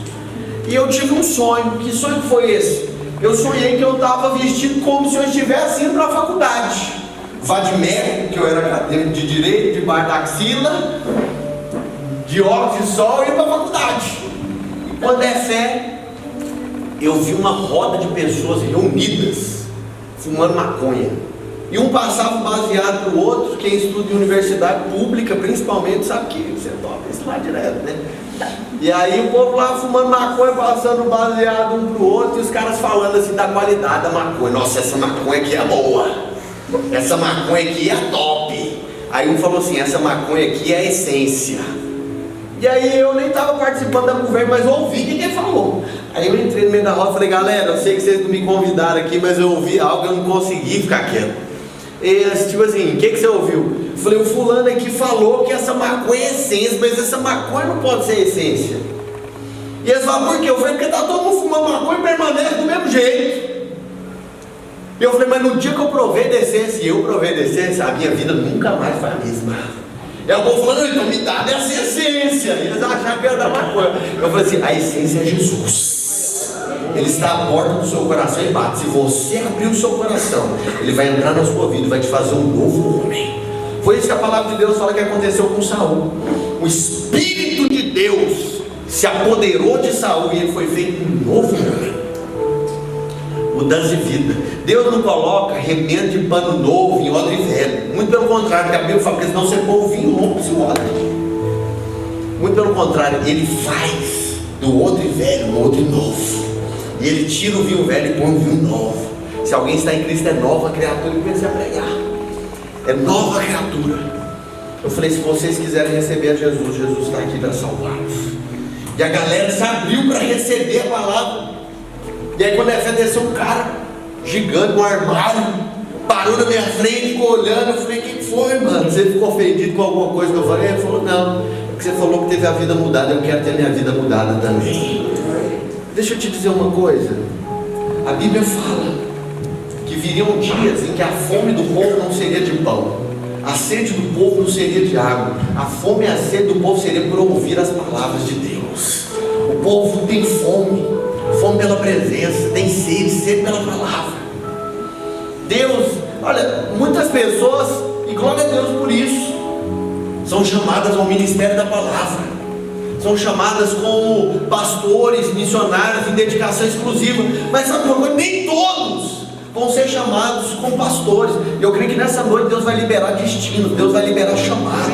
E eu tive um sonho. Que sonho foi esse? Eu sonhei que eu estava vestido como se eu estivesse indo para a faculdade. Vadimédico, que eu era acadêmico de direito, debaixo da axila, de óculos de sol, e indo para a faculdade. E quando é fé, eu vi uma roda de pessoas reunidas, fumando maconha. E um passava um baseado para o outro. Quem estuda em universidade pública, principalmente, sabe que você toma isso lá direto, né? E aí o povo lá fumando maconha, passando baseado um para o outro, e os caras falando assim da qualidade da maconha. Nossa, essa maconha aqui é boa, essa maconha aqui é top. Aí um falou assim: essa maconha aqui é a essência. E aí eu nem estava participando da conversa, mas eu ouvi o que ele falou. Aí eu entrei no meio da roda e falei: galera, eu sei que vocês não me convidaram aqui, mas eu ouvi algo e eu não consegui ficar quieto. Tipo assim, o que você ouviu? Eu falei, o fulano aqui falou que essa maconha é essência, mas essa maconha não pode ser essência. E eles falam, por quê? Eu falei, porque tá todo mundo fumando maconha e permanece do mesmo jeito. E eu falei, mas no dia que eu provei da essência, a minha vida nunca mais foi a mesma. E o povo falando, então me dá dessa essência. E eles acharam que era da maconha. Eu falei assim, a essência é Jesus. Ele está à porta do seu coração e bate. Se você abrir o seu coração, Ele vai entrar na sua vida e vai te fazer um novo homem. Foi isso que a palavra de Deus fala que aconteceu com Saul. O Espírito de Deus se apoderou de Saul e ele foi feito um novo homem. Mudança de vida. Deus não coloca remendo de pano novo em odre velho. Muito pelo contrário, que a Bíblia fala, porque senão você põe o vinho rompe-se o odre. Muito pelo contrário, Ele faz do odre velho um odre novo. E Ele tira o vinho velho e põe um vinho novo. Se alguém está em Cristo, é nova criatura. E comecei a pregar, é nova criatura. Eu falei, se vocês quiserem receber a Jesus, Jesus está aqui para salvá-los. E a galera se abriu para receber a palavra. E aí quando desceu um cara gigante, um armário, parou na minha frente, ficou olhando. Eu falei, o que foi, mano? Você ficou ofendido com alguma coisa que eu falei? Ele falou, não, porque você falou que teve a vida mudada, eu quero ter minha vida mudada também. Deixa eu te dizer uma coisa. A Bíblia fala que viriam dias em que a fome do povo não seria de pão, a sede do povo não seria de água. A fome e a sede do povo seria por ouvir as palavras de Deus. O povo tem fome pela presença, tem sede pela palavra. Deus, olha, muitas pessoas, e glória a Deus por isso, são chamadas ao ministério da palavra, são chamadas como pastores, missionários em dedicação exclusiva. Mas sabe uma coisa? Nem todos vão ser chamados como pastores. Eu creio que nessa noite Deus vai liberar destinos, Deus vai liberar chamados.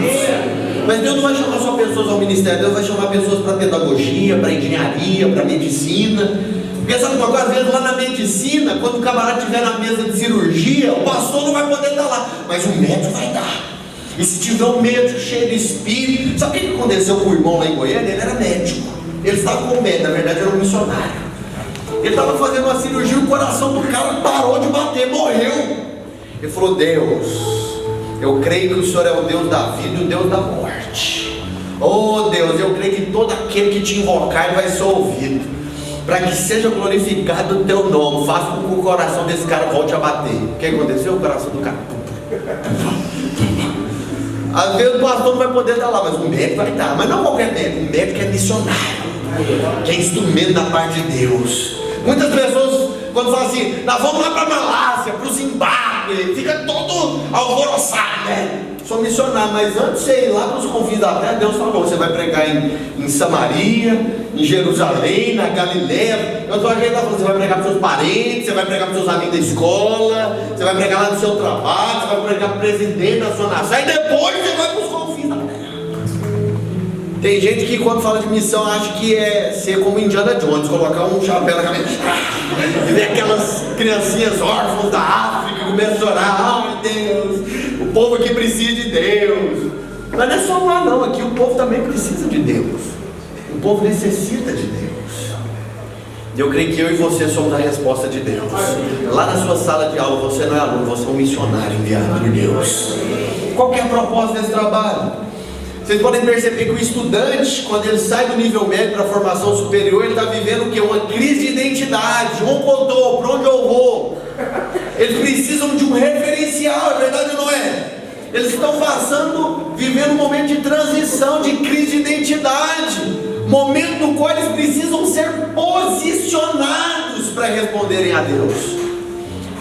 Mas Deus não vai chamar só pessoas ao ministério, Deus vai chamar pessoas para pedagogia, para engenharia, para medicina. Porque sabe uma coisa? Às vezes lá na medicina, quando o camarada estiver na mesa de cirurgia, o pastor não vai poder estar lá, mas o médico vai dar. E se tiver um médico cheio de espírito, sabe o que aconteceu com o irmão lá em Goiânia? Ele era médico, ele estava com médico, na verdade era um missionário. Ele estava fazendo uma cirurgia, o coração do cara parou de bater, morreu. Ele falou, Deus, eu creio que o Senhor é o Deus da vida e o Deus da morte. Oh Deus, eu creio que todo aquele que te invocar ele vai ser ouvido, para que seja glorificado o teu nome. Faça com que o coração desse cara volte a bater. O que aconteceu? O coração do cara, às vezes o pastor não vai poder estar lá, mas o médico vai estar. Mas não qualquer médico, o médico é missionário, que é instrumento da parte de Deus. Muitas pessoas, quando falam assim, nós vamos lá para a Malásia, para o Zimbábue, fica todo alvoroçado, né? Sou missionário, mas antes de você ir lá para os confins da terra, Deus falou, você vai pregar em Samaria, em Jerusalém, na Galileia. Eu estou aqui, você vai pregar para os seus parentes, você vai pregar para os seus amigos da escola, você vai pregar lá no seu trabalho, você vai pregar para o presidente da sua nação, e depois você vai para os confins da terra. Tem gente que quando fala de missão acha que é ser como Indiana Jones, colocar um chapéu na cabeça e ver aquelas criancinhas órfãs da África que começam a chorar, ai Deus, o povo aqui precisa de Deus. Mas não é só lá não, aqui o povo também precisa de Deus, o povo necessita de Deus. E eu creio que eu e você somos a resposta de Deus. Lá na sua sala de aula você não é aluno, você é um missionário enviado por Deus. Qual que é a proposta desse trabalho? Vocês podem perceber que o estudante, quando ele sai do nível médio para a formação superior, ele está vivendo o quê? Uma crise de identidade. Onde eu estou? Para onde eu vou? Eles precisam de um referencial, é verdade ou não é? Eles estão vivendo um momento de transição, de crise de identidade, momento no qual eles precisam ser posicionados para responderem a Deus.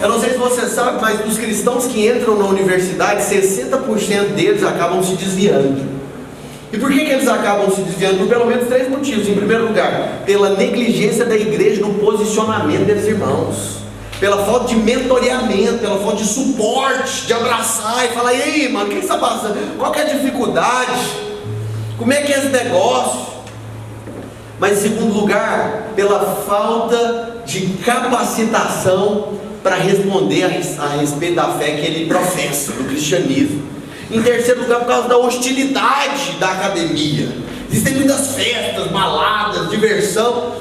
Eu não sei se você sabe, mas dos cristãos que entram na universidade, 60% deles acabam se desviando. E por que eles acabam se desviando? Por pelo menos 3 motivos. Em primeiro lugar, pela negligência da igreja no posicionamento dos irmãos, pela falta de mentoreamento, pela falta de suporte, de abraçar e falar, e aí mano, o que você está passando? Qual que é a dificuldade? Como é que é esse negócio? Mas em segundo lugar, pela falta de capacitação para responder a respeito da fé que ele professa, do cristianismo. Em terceiro lugar, por causa da hostilidade da academia. Existem muitas festas, baladas, diversão.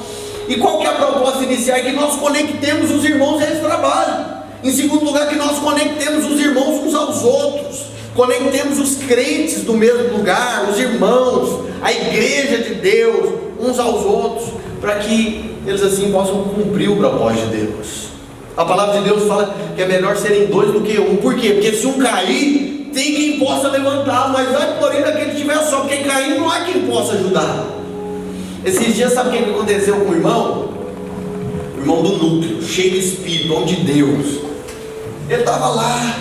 E qual que é a proposta inicial? É que nós conectemos os irmãos a esse trabalho. Em segundo lugar, que nós conectemos os irmãos uns aos outros, conectemos os crentes do mesmo lugar, os irmãos, a igreja de Deus, uns aos outros, para que eles assim possam cumprir o propósito de Deus. A palavra de Deus fala que é melhor serem dois do que um. Por quê? Porque se um cair, tem quem possa levantar, mas vai porém daquele que estiver só, porque cair não há quem possa ajudar. Esses dias, sabe o que aconteceu com o irmão? O irmão do núcleo, cheio de espírito, homem de Deus. Ele estava lá,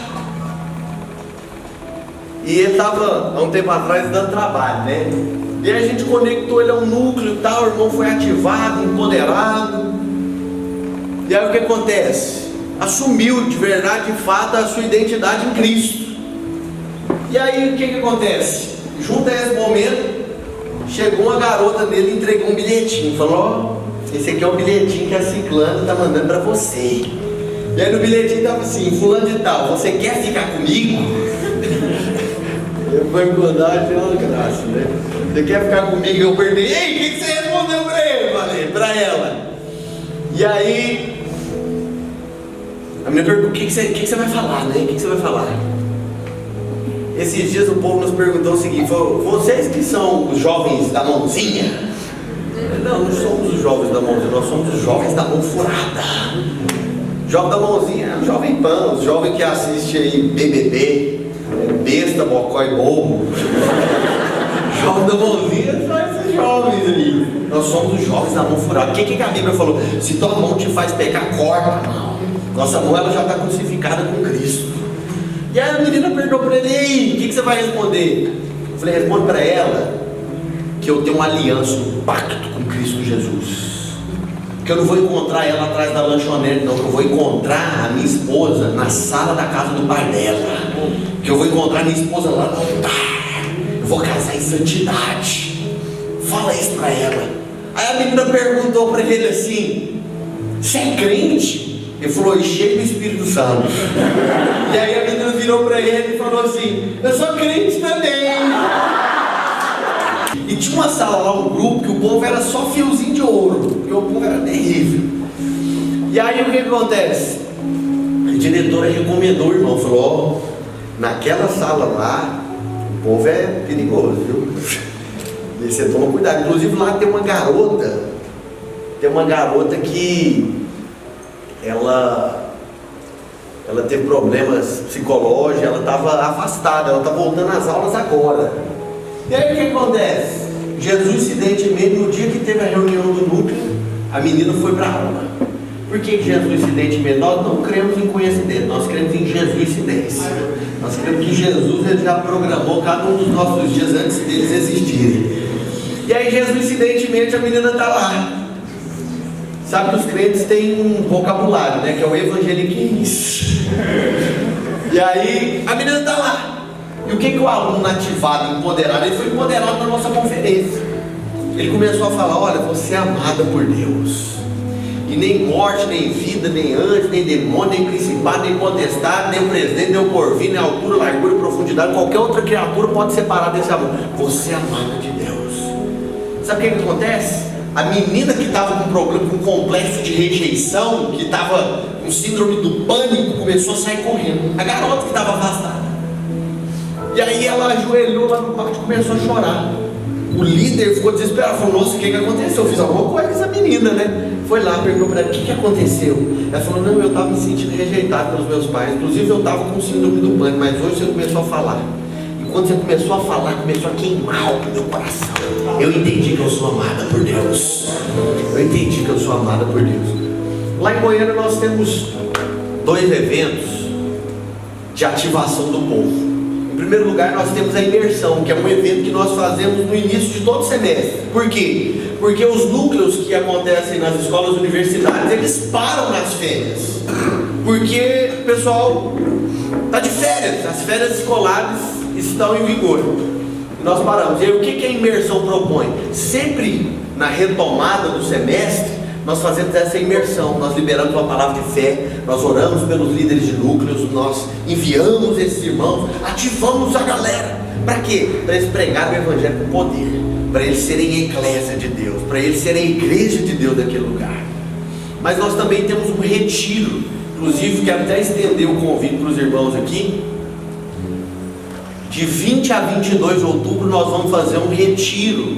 e ele estava há um tempo atrás dando trabalho, né? E aí a gente conectou ele ao núcleo e tal, o irmão foi ativado, empoderado. E aí o que acontece? Assumiu de verdade, de fato, a sua identidade em Cristo. E aí o que acontece? Junto a esse momento, chegou uma garota nele e entregou um bilhetinho. Falou: ó, esse aqui é o bilhetinho que a ciclana está mandando para você. E aí no bilhetinho estava assim: fulano de tal, você quer ficar comigo? Eu vou engordar, tem uma graça, né? Você quer ficar comigo? Eu perguntei: ei, o que você respondeu para ele? Falei, para ela. E aí a menina perguntou: o que você vai falar, né? O que você vai falar? Esses dias o povo nos perguntou o seguinte: falou, vocês que são os jovens da mãozinha? Não, não somos os jovens da mãozinha, nós somos os jovens da mão furada. Jovem da mãozinha é o jovem pan, o jovem que assiste aí BBB, besta, bocó e bobo. Jovem da mãozinha são esses jovens aí. Nós somos os jovens da mão furada. O que a Bíblia falou? Se tua mão te faz pecar, corta a mão. Nossa mão ela já está crucificada com Cristo. E aí a menina perguntou para ele: ei, o que você vai responder? Eu falei: responde para ela que eu tenho uma aliança, um pacto com Cristo Jesus. Que eu não vou encontrar ela atrás da lanchonete, não. Que eu vou encontrar a minha esposa na sala da casa do pai dela. Que eu vou encontrar a minha esposa lá no altar. Eu vou casar em santidade. Fala isso para ela. Aí a menina perguntou para ele assim: você é crente? Ele falou: cheio do Espírito Santo. E aí a menina virou para ele e falou assim: eu sou crente também. E tinha uma sala lá, um grupo, que o povo era só fiozinho de ouro, porque o povo era terrível. E aí o que acontece? A diretora recomendou o irmão, falou: ó, naquela sala lá, o povo é perigoso, viu? E você toma cuidado. Inclusive lá tem uma garota que ela teve problemas psicológicos, ela estava afastada, ela está voltando às aulas agora. E aí o que acontece? Jesus, incidentemente, no dia que teve a reunião do núcleo, a menina foi para a aula. Por que Jesus, incidentemente? Nós não cremos em coincidência, nós cremos em Jesus, incidência. Nós cremos que Jesus ele já programou cada um dos nossos dias antes deles existirem. E aí Jesus, incidentemente, a menina está lá. Sabe que os crentes têm um vocabulário, né? Que é o evangeliquez. E aí a menina está lá. E o que o aluno ativado, empoderado, ele foi empoderado na nossa conferência. Ele começou a falar: olha, você é amada por Deus. E nem morte, nem vida, nem anjo, nem demônio, nem principado, nem potestade, nem o presidente, nem o porvir, nem altura, largura e profundidade, qualquer outra criatura pode separar desse amor. Você é amada de Deus. Sabe o que acontece? A menina que estava com problema, com complexo de rejeição, que estava com síndrome do pânico, começou a sair correndo. A garota que estava afastada. E aí ela ajoelhou lá no quarto e começou a chorar. O líder ficou desesperado, falou: nossa, o que aconteceu? Eu fiz alguma coisa com essa menina, né? Foi lá, perguntou para ela: o que aconteceu? Ela falou: não, eu estava me sentindo rejeitado pelos meus pais. Inclusive eu estava com síndrome do pânico, mas hoje você começou a falar. E quando você começou a falar, começou a queimar o meu coração. Eu entendi que eu sou amada por Deus. Eu entendi que eu sou amada por Deus. Lá em Goiânia nós temos 2 eventos de ativação do povo. Em primeiro lugar, nós temos a imersão, que é um evento que nós fazemos no início de todo semestre. Por quê? Porque os núcleos que acontecem nas escolas universitárias, eles param nas férias. Porque o pessoal está de férias, as férias escolares estão em vigor. E nós paramos. E aí, o que a imersão propõe? Sempre na retomada do semestre, nós fazemos essa imersão, nós liberamos uma palavra de fé, nós oramos pelos líderes de núcleos, nós enviamos esses irmãos, ativamos a galera. Para quê? Para eles pregarem o evangelho com poder, para eles serem eclésia de Deus, para eles serem igreja de Deus daquele lugar. Mas nós também temos um retiro Inclusive, quero até estender o convite para os irmãos aqui. De 20 a 22 de outubro, nós vamos fazer um retiro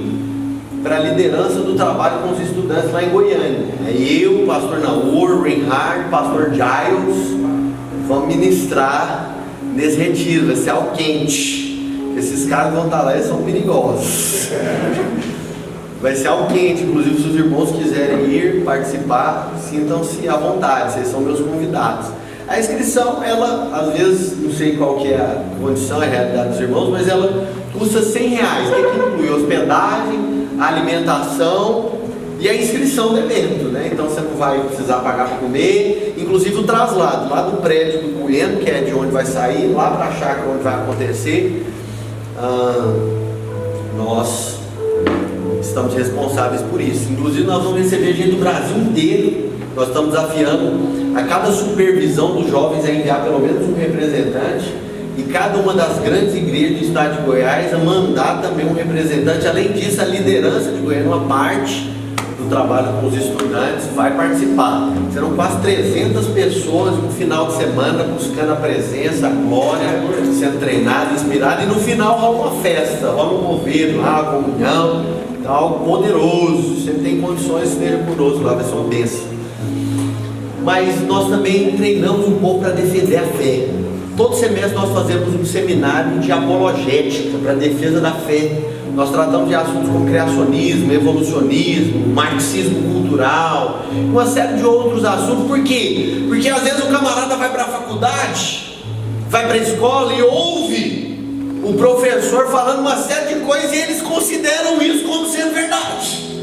para a liderança do trabalho com os estudantes lá em Goiânia. Eu, o pastor Naur, Reinhard, pastor Giles, vamos ministrar nesse retiro. Vai ser algo quente. Esses caras vão estar lá e são perigosos. Vai ser algo quente. Inclusive, se os irmãos quiserem ir participar, sintam-se à vontade, vocês são meus convidados. A inscrição, ela, às vezes, não sei qual que é a condição, a realidade dos irmãos, mas ela custa R$100, que inclui hospedagem, alimentação e a inscrição do evento, né? Então você não vai precisar pagar para comer, inclusive o traslado, lá do prédio do Bueno, que é de onde vai sair, lá para a chácara onde vai acontecer, nós estamos responsáveis por isso. Inclusive nós vamos receber gente do Brasil inteiro. Nós estamos desafiando a cada supervisão dos jovens a enviar pelo menos um representante, e cada uma das grandes igrejas do estado de Goiás a mandar também um representante. Além disso, a liderança de Goiânia, uma parte do trabalho com os estudantes, vai participar. Serão quase 300 pessoas no final de semana buscando a presença, a glória, sendo treinado, inspirado, e no final rola uma festa, rola um mover lá, a comunhão, então, algo poderoso. Sempre tem condições de esteja conosco lá, vai ser uma bênção. Mas nós também treinamos um pouco para defender a fé. Todo semestre nós fazemos um seminário de apologética para a defesa da fé. Nós tratamos de assuntos como criacionismo, evolucionismo, marxismo cultural, uma série de outros assuntos. Por quê? Porque às vezes o camarada vai para a faculdade, vai para a escola e ouve o professor falando uma série de coisas e eles consideram isso como sendo verdade.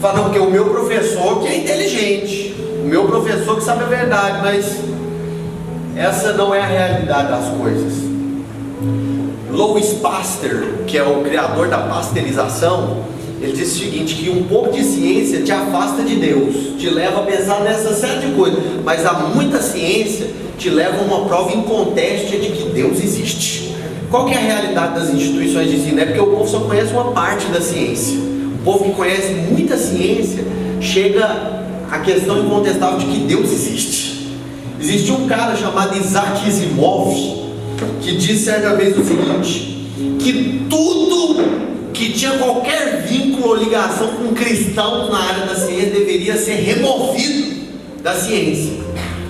Falam que o meu professor que é inteligente, o meu professor que sabe a verdade, mas essa não é a realidade das coisas. Louis Pasteur, que é o criador da pasteurização, ele disse o seguinte, que um pouco de ciência te afasta de Deus, te leva a pensar nessa série de coisas, mas há muita ciência te leva a uma prova inconteste de que Deus existe. Qual que é a realidade das instituições de ensino? É porque o povo só conhece uma parte da ciência. O povo que conhece muita ciência chega à questão incontestável de que Deus existe. Existia um cara chamado Isaac Asimov que disse certa vez o seguinte, que tudo que tinha qualquer vínculo ou ligação com cristãos na área da ciência deveria ser removido da ciência.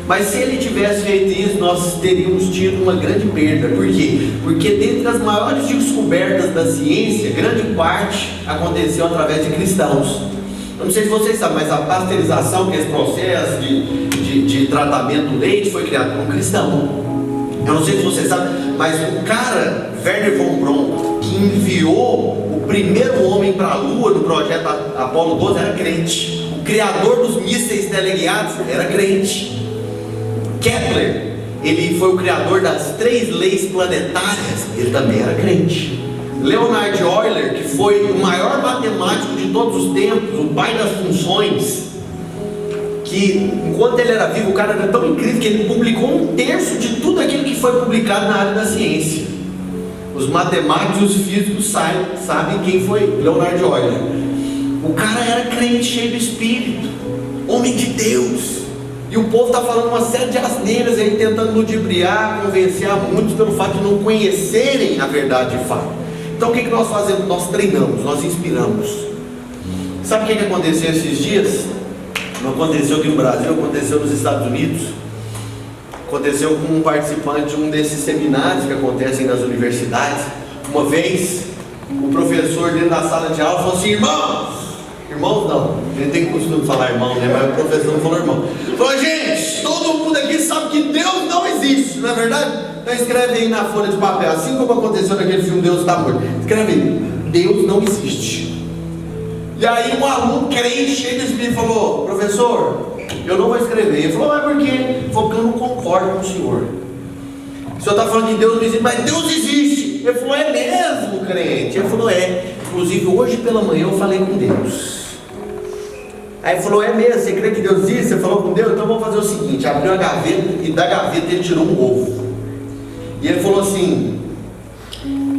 Mas se ele tivesse feito isso, nós teríamos tido uma grande perda. Por quê? Porque dentre as maiores descobertas da ciência, grande parte aconteceu através de cristãos. Eu não sei se vocês sabem, mas a pasteurização, que é esse processo de tratamento do leite, foi criado por um cristão. Eu não sei se vocês sabem, mas o cara, Wernher von Braun, que enviou o primeiro homem para a Lua do projeto Apolo 12, era crente. O criador dos mísseis teleguiados era crente. Kepler, ele foi o criador das 3 leis planetárias, ele também era crente. Leonhard Euler, que foi o maior matemático de todos os tempos, o pai das funções, que enquanto ele era vivo, o cara era tão incrível que ele publicou 1/3 de tudo aquilo que foi publicado na área da ciência. Os matemáticos e os físicos sabem quem foi Leonhard Euler. O cara era crente, cheio do Espírito, homem de Deus. E o povo está falando uma série de asneiras aí, tentando ludibriar, convencer a muitos pelo fato de não conhecerem a verdade de fato. Então o que nós fazemos? Nós treinamos, nós inspiramos. Sabe o que aconteceu esses dias? Não aconteceu aqui no Brasil, aconteceu nos Estados Unidos. Aconteceu com um participante de um desses seminários que acontecem nas universidades. Uma vez, o professor dentro da sala de aula falou assim: irmãos não, a gente tem costume de falar irmão, né? Mas o professor não falou irmão. Falou: gente, todo mundo aqui sabe que Deus não existe, não é verdade? Então escreve aí na folha de papel, assim como aconteceu naquele filme Deus está morto. Escreve aí: Deus não existe. E aí um aluno crente, cheio de espírito, falou: professor, eu não vou escrever. Ele falou: mas por quê? Ele falou: porque eu não concordo com o senhor. O senhor está falando que Deus não existe, mas Deus existe. Ele falou: é mesmo, crente? Ele falou: é. Inclusive hoje pela manhã eu falei com Deus. Aí ele falou: é mesmo, você crê que Deus existe? Você falou com Deus? Então vamos fazer o seguinte. Abriu a gaveta e da gaveta ele tirou um ovo. E ele falou assim: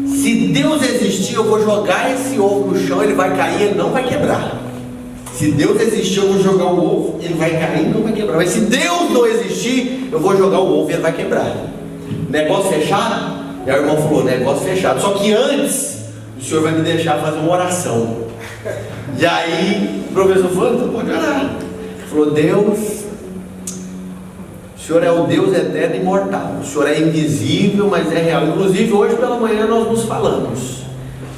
se Deus existir, eu vou jogar esse ovo no chão, ele vai cair, ele não vai quebrar. Se Deus existir, eu vou jogar o ovo, ele vai cair e não vai quebrar. Mas se Deus não existir, eu vou jogar o ovo e ele vai quebrar. Negócio fechado? E a irmã falou, negócio fechado. Só que antes, o senhor vai me deixar fazer uma oração. E aí, o professor falou, então pode orar. Ele falou, Deus, o senhor é o Deus eterno e imortal. O senhor é invisível, mas é real. Inclusive, hoje pela manhã nós nos falamos.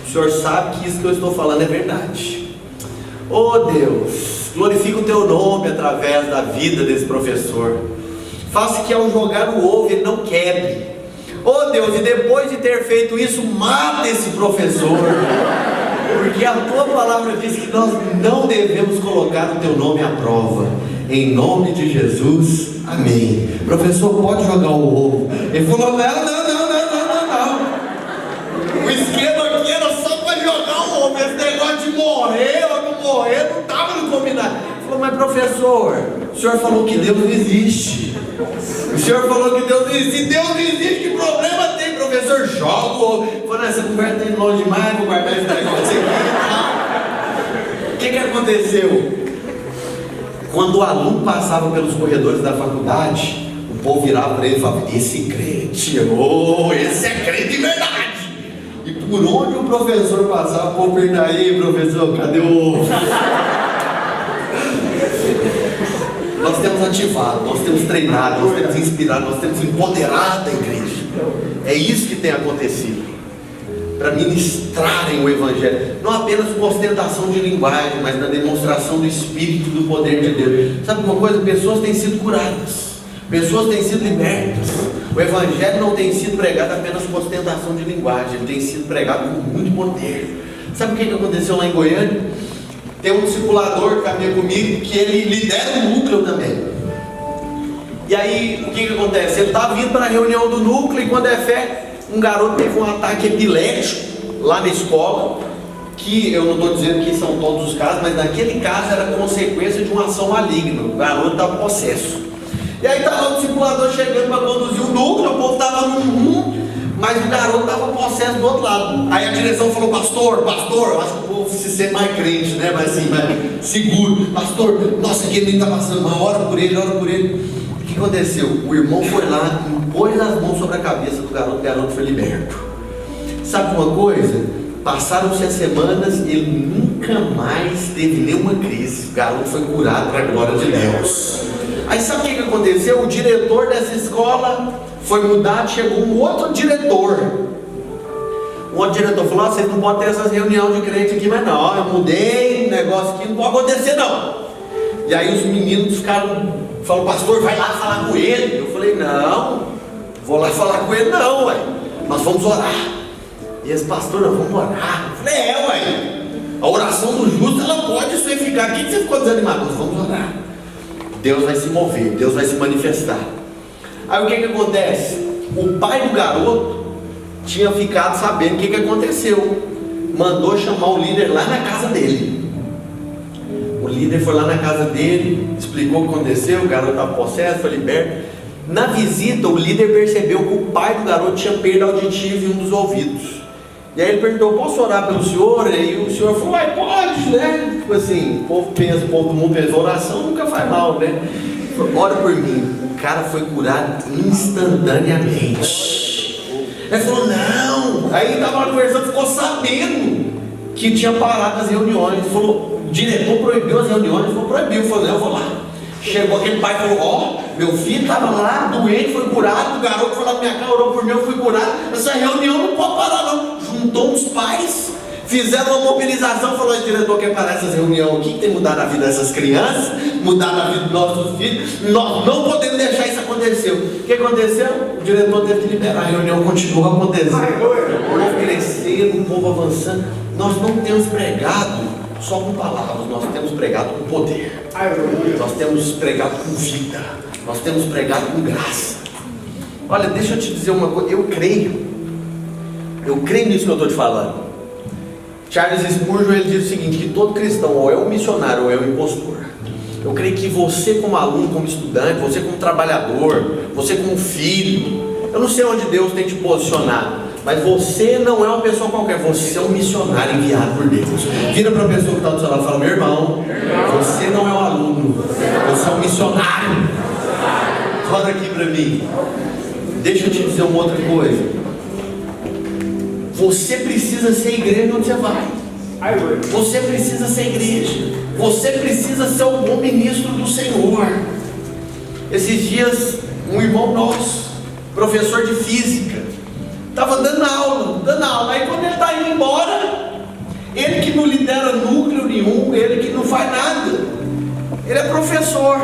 O senhor sabe que isso que eu estou falando é verdade. Oh Deus, glorifica o teu nome através da vida desse professor. Faça que ao jogar o ovo ele não quebre. Oh Deus, e depois de ter feito isso, mata esse professor. Porque a tua palavra diz que nós não devemos colocar o teu nome à prova. Em nome de Jesus, amém. Professor, pode jogar o ovo. Ele falou, não. O esquema aqui era só para jogar o ovo. Esse negócio de morrer ou não morrer não estava no combinado. Ele falou, mas professor, o senhor falou que Deus não existe. O senhor falou que Deus não existe. Se Deus não existe, que problema tem, professor? Joga o ovo. Ele falou, essa conversa está indo longe demais, vou guardar esse negócio aqui. O que aconteceu? Quando o aluno passava pelos corredores da faculdade, o povo virava para ele e falava, esse crente, esse é crente de verdade. E por onde o professor passava, o povo perguntava, aí professor, cadê o ovo? Nós temos ativado, nós temos treinado, nós temos inspirado, nós temos empoderado a igreja. É isso que tem acontecido. Para ministrarem o Evangelho, não apenas com ostentação de linguagem, mas na demonstração do Espírito, do poder de Deus. Sabe uma coisa? Pessoas têm sido curadas, pessoas têm sido libertas. O Evangelho não tem sido pregado apenas com ostentação de linguagem, ele tem sido pregado com muito poder. Sabe o que aconteceu lá em Goiânia? Tem um discipulador que caminha comigo, que ele lidera um núcleo também. E aí, o que acontece? Ele está vindo para a reunião do núcleo, e quando é fé, um garoto teve um ataque epilético lá na escola, que eu não estou dizendo que são todos os casos, mas naquele caso era consequência de uma ação maligna. O garoto estava possesso. E aí estava o discipulador chegando para conduzir o núcleo, o povo estava num rumo, mas o garoto estava possesso do outro lado. Aí a direção falou, pastor, eu acho que o povo se sente mais crente, né? Mas assim, mais seguro. Pastor, nossa, que ele está passando mal, ora por ele. O que aconteceu? O irmão foi lá, pôs as mãos sobre a cabeça do garoto, o garoto foi liberto. Sabe uma coisa? Passaram-se as semanas, ele nunca mais teve nenhuma crise. O garoto foi curado para a glória de Deus. Aí sabe o que aconteceu? O diretor dessa escola foi mudado, chegou um outro diretor. Um outro diretor falou, vocês não podem ter essas reuniões de crente aqui, mas não, eu mudei, o negócio aqui não pode acontecer não. E aí os meninos falaram, pastor, vai lá falar com ele. Eu falei, não, vou lá falar com ele não, ué. Nós vamos orar. E esse pastor, nós vamos orar. Eu falei, ué, a oração do justo, ela pode ser eficaz. Por que você ficou desanimado? Nós vamos orar. Deus vai se mover, Deus vai se manifestar. Aí o que acontece? O pai do garoto tinha ficado sabendo o que aconteceu. Mandou chamar o líder lá na casa dele. O líder foi lá na casa dele, explicou o que aconteceu, o garoto estava possesso, foi liberto. Na visita, o líder percebeu que o pai do garoto tinha perda auditiva em um dos ouvidos. E aí ele perguntou, posso orar pelo senhor? E o senhor falou, pode, né? Tipo assim, o povo pensa, o povo do mundo pensa, oração nunca faz mal, né? Ele falou, ora por mim. O cara foi curado instantaneamente. Ele falou, não. Aí estava conversando, ficou sabendo que tinha parado as reuniões. Ele falou, o diretor proibiu as reuniões. Ele falou, proibiu. Eu falei, eu vou lá. Chegou aquele pai e falou, meu filho estava lá, doente, foi curado. O garoto foi lá na minha casa, orou por mim, eu fui curado. Essa reunião não pode parar não. Juntou uns pais, fizeram uma mobilização, falou, o diretor quer parar essas reuniões. O que tem mudado a vida dessas crianças? Mudado a vida dos nossos filhos? Nós não podemos deixar isso acontecer. O que aconteceu? O diretor teve que liberar, a reunião continuou acontecendo. O povo crescendo, o povo avançando. Nós não temos pregado só com palavras, nós temos pregado com poder. Nós temos pregado com vida. Nós temos pregado com graça. Olha, deixa eu te dizer uma coisa. Eu creio nisso que eu estou te falando. Charles Spurgeon, ele diz o seguinte, que todo cristão ou é um missionário ou é um impostor. Eu creio que você como aluno, como estudante, você como trabalhador, você como filho, eu não sei onde Deus tem te posicionado, mas você não é uma pessoa qualquer, você é um missionário enviado por Deus. Vira para a pessoa que está do seu lado e fala, meu irmão, você não é um aluno, você é um missionário. Olha aqui para mim. Deixa eu te dizer uma outra coisa. Você precisa ser igreja onde você vai. Você precisa ser igreja. Você precisa ser um bom ministro do Senhor. Esses dias, um irmão nosso, professor de física, estava dando aula. Aí quando ele está indo embora, ele que não lidera núcleo nenhum, ele que não faz nada, ele é professor.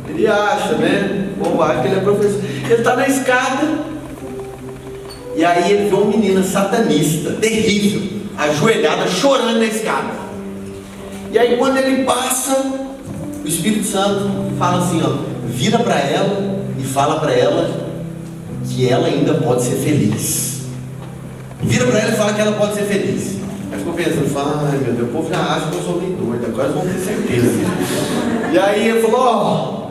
Ele acha, né? Ou acha que ele é professor. Ele está na escada, e aí ele vê uma menina satanista, terrível, ajoelhada, chorando na escada. E aí quando ele passa, o Espírito Santo fala assim, ó, vira para ela e fala para ela que ela ainda pode ser feliz. Vira para ela e fala que ela pode ser feliz. Aí ficou pensando, fala, ai meu Deus, o povo já acha que eu sou meio doido, agora eles vão ter certeza. E aí ele falou, ó,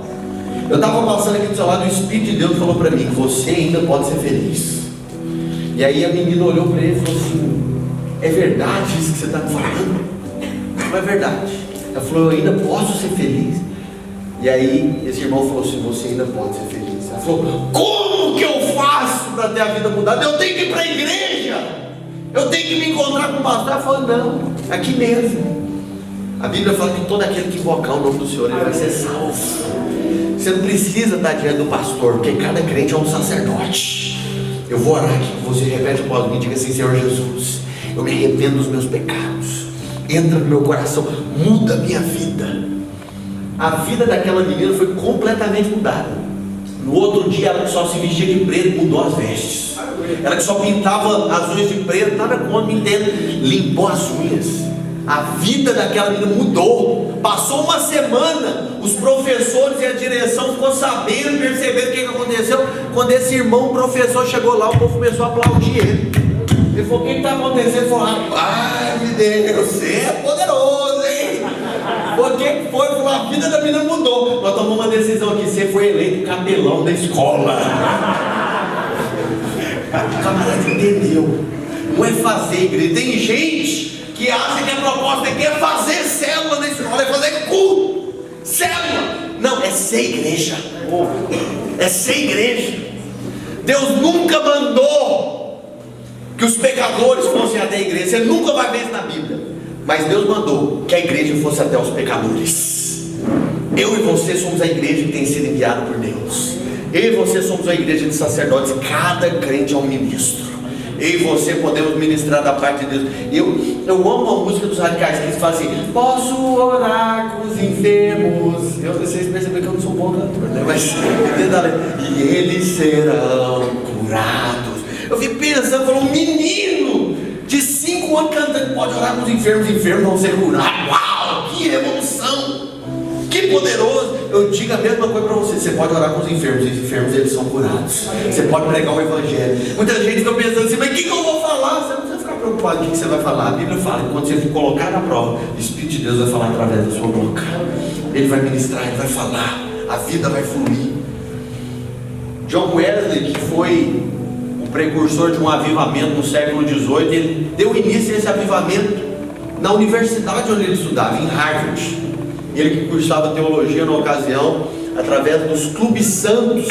eu estava passando aqui do seu lado, o Espírito de Deus falou para mim, você ainda pode ser feliz. E aí a menina olhou para ele e falou assim, é verdade isso que você está me falando? Não é verdade. Ela falou, eu ainda posso ser feliz. E aí esse irmão falou assim, você ainda pode ser feliz. Ela falou, como que eu faço para ter a vida mudada? Eu tenho que ir para a igreja, eu tenho que me encontrar com o pastor. Ela falou, não, aqui mesmo. A Bíblia fala que todo aquele que invocar o nome do Senhor, ele vai ser salvo. Você não precisa estar diante do pastor, porque cada crente é um sacerdote. Eu vou orar aqui, você repete após mim, diga assim, Senhor Jesus, eu me arrependo dos meus pecados, entra no meu coração, muda a minha vida. A vida daquela menina foi completamente mudada. No outro dia, ela que só se vestia de preto, mudou as vestes. Ela que só pintava as unhas de preto, nada contra, me entende, limpou as unhas. A vida daquela menina mudou. Passou uma semana, os professores e a direção ficou sabendo, percebendo o que aconteceu. Quando esse irmão professor chegou lá, o povo começou a aplaudir ele. Ele falou, o que está acontecendo? Ele falou, rapaz de Deus, você é poderoso, hein? O que foi? A vida da menina mudou. Nós tomamos uma decisão aqui, você foi eleito capelão da escola. O camarada entendeu. Não é fazer igreja. Tem gente que acha que a proposta aqui é fazer célula na escola, é fazer culto, célula. Não, é ser igreja. É ser igreja. Deus nunca mandou que os pecadores fossem até a igreja. Você nunca vai ver isso na Bíblia. Mas Deus mandou que a igreja fosse até os pecadores. Eu e você somos a igreja que tem sido enviada por Deus. Eu e você somos a igreja de sacerdotes. Cada crente é um ministro. Eu e você podemos ministrar da parte de Deus. Eu amo a música dos radicais, que eles falam assim, posso orar com os enfermos. Vocês perceberam que eu não sou um bom cantor, né? Mas e eles serão curados. Eu fico pensando, falou, um menino de 5 anos cantando, pode orar com os enfermos vão ser curados. Uau, que revolução, que poderoso. Eu digo a mesma coisa para você, você pode orar com os enfermos eles são curados. Você pode pregar o evangelho. Muita gente fica pensando assim, mas o que eu vou falar? Você não precisa ficar preocupado com o que você vai falar. A Bíblia fala que quando você for colocar na prova, o Espírito de Deus vai falar através da sua boca. Ele vai ministrar, ele vai falar, a vida vai fluir. John Wesley, que foi o precursor de um avivamento no século XVIII, ele deu início a esse avivamento na universidade onde ele estudava, em Harvard. Ele que cursava teologia na ocasião, através dos clubes santos,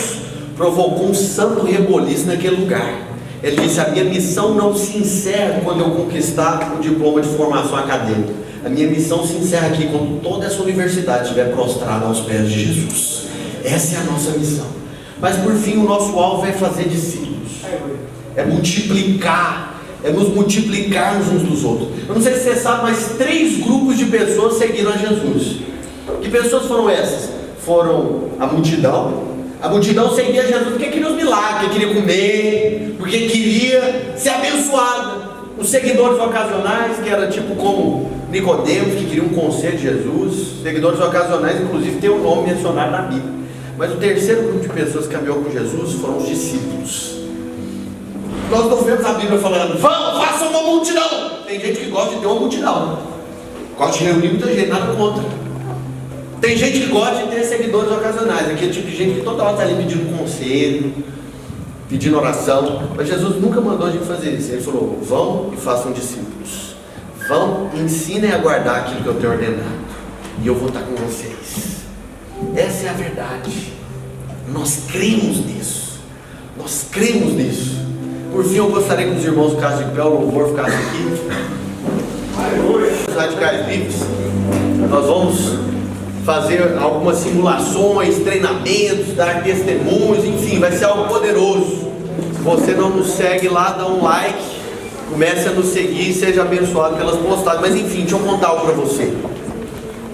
provocou um santo reboliço naquele lugar. Ele disse, a minha missão não se encerra quando eu conquistar o diploma de formação acadêmica. A minha missão se encerra aqui quando toda essa universidade estiver prostrada aos pés de Jesus. Essa é a nossa missão. Mas por fim o nosso alvo é fazer discípulos, é multiplicar, é nos multiplicarmos uns dos outros. Eu não sei se você sabe, mas 3 grupos de pessoas seguiram a Jesus. Que pessoas foram essas? Foram a multidão. A multidão seguia Jesus porque queria os milagres, porque queria comer, porque queria ser abençoada. Os seguidores ocasionais, que era tipo como Nicodemos, que queria um conselho de Jesus. Seguidores ocasionais, inclusive, tem o nome mencionado na Bíblia. Mas o terceiro grupo de pessoas que caminhou com Jesus foram os discípulos. Nós não vemos a Bíblia falando, vamos, faça uma multidão. Tem gente que gosta de ter uma multidão, gosta de reunir muita gente, nada contra. Tem gente que gosta de ter seguidores ocasionais, aquele tipo de gente que toda hora está ali pedindo conselho, pedindo oração. Mas Jesus nunca mandou a gente fazer isso. Ele falou, vão e façam discípulos, vão e ensinem a guardar aquilo que eu tenho ordenado, e eu vou estar com vocês. Essa é a verdade. Nós cremos nisso. Nós cremos nisso. Por fim, eu gostaria que os irmãos ficassem de pé, o louvor ficasse aqui. Os radicais livres, nós vamos fazer algumas simulações, treinamentos, dar testemunhos, enfim, vai ser algo poderoso. Se você não nos segue lá, dá um like, comece a nos seguir e seja abençoado pelas postagens. Mas enfim, deixa eu contar algo para você.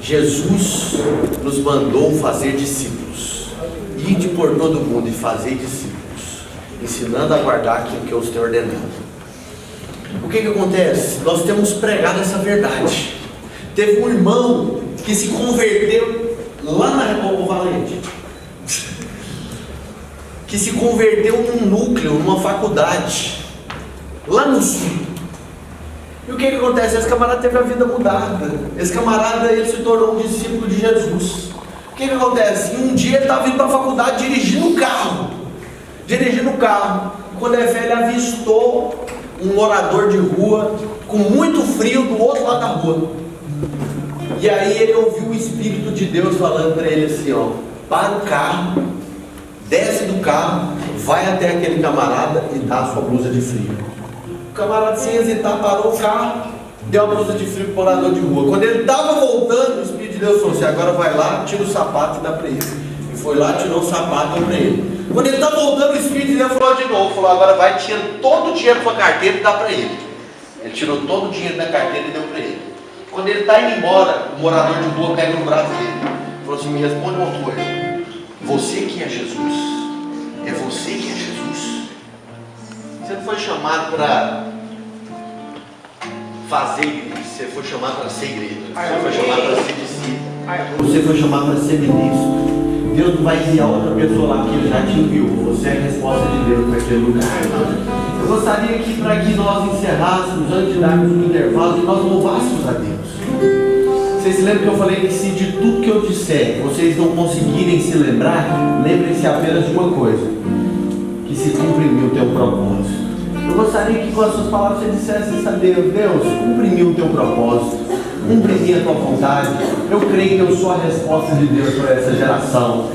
Jesus nos mandou fazer discípulos. Ide por todo mundo e fazer discípulos, ensinando a guardar aquilo que eu os tenho ordenado. O que acontece? Nós temos pregado essa verdade. Teve um irmão que se converteu lá na Valente, que se converteu num núcleo, numa faculdade lá no sul. E o que acontece? Esse camarada teve a vida mudada. Esse camarada, ele se tornou um discípulo de Jesus. O que acontece? Um dia ele estava indo para a faculdade dirigindo o carro. Quando ele avistou um morador de rua com muito frio do outro lado da rua. E aí ele ouviu o Espírito de Deus falando para ele assim, ó: para o carro, desce do carro, vai até aquele camarada e dá a sua blusa de frio. O camarada, sem hesitar, parou o carro, deu a blusa de frio para o morador de rua. Quando ele estava voltando, o Espírito de Deus falou assim: agora vai lá, tira o sapato e dá para ele. E foi lá, tirou o sapato e deu para ele. Quando ele está voltando, o Espírito de Deus falou de novo, falou: agora vai, tira todo o dinheiro da sua carteira e dá para ele. Ele tirou todo o dinheiro da carteira e deu para ele. Quando ele está indo embora, o morador de rua pega no braço dele, falou assim: me responde uma coisa, você que é Jesus? É você que é Jesus? Você não foi chamado para fazer igreja, você foi chamado para ser igreja, você foi chamado para ser discípulo, você foi chamado para ser ministro. Deus não vai enviar outra pessoa lá, porque Ele já te enviou. Você é a resposta de Deus para aquele lugar. Eu gostaria que, para que nós encerrássemos, antes de darmos um intervalo, e nós louvássemos a Deus. Vocês se lembram que eu falei que se de tudo que eu disser vocês não conseguirem se lembrar, lembrem-se apenas de uma coisa: que se cumpre-me o teu propósito. Eu gostaria que com as suas palavras você dissesse isso a Deus: Deus, cumpre-me o teu propósito, cumpre-me a tua vontade. Eu creio que eu sou a resposta de Deus para essa geração.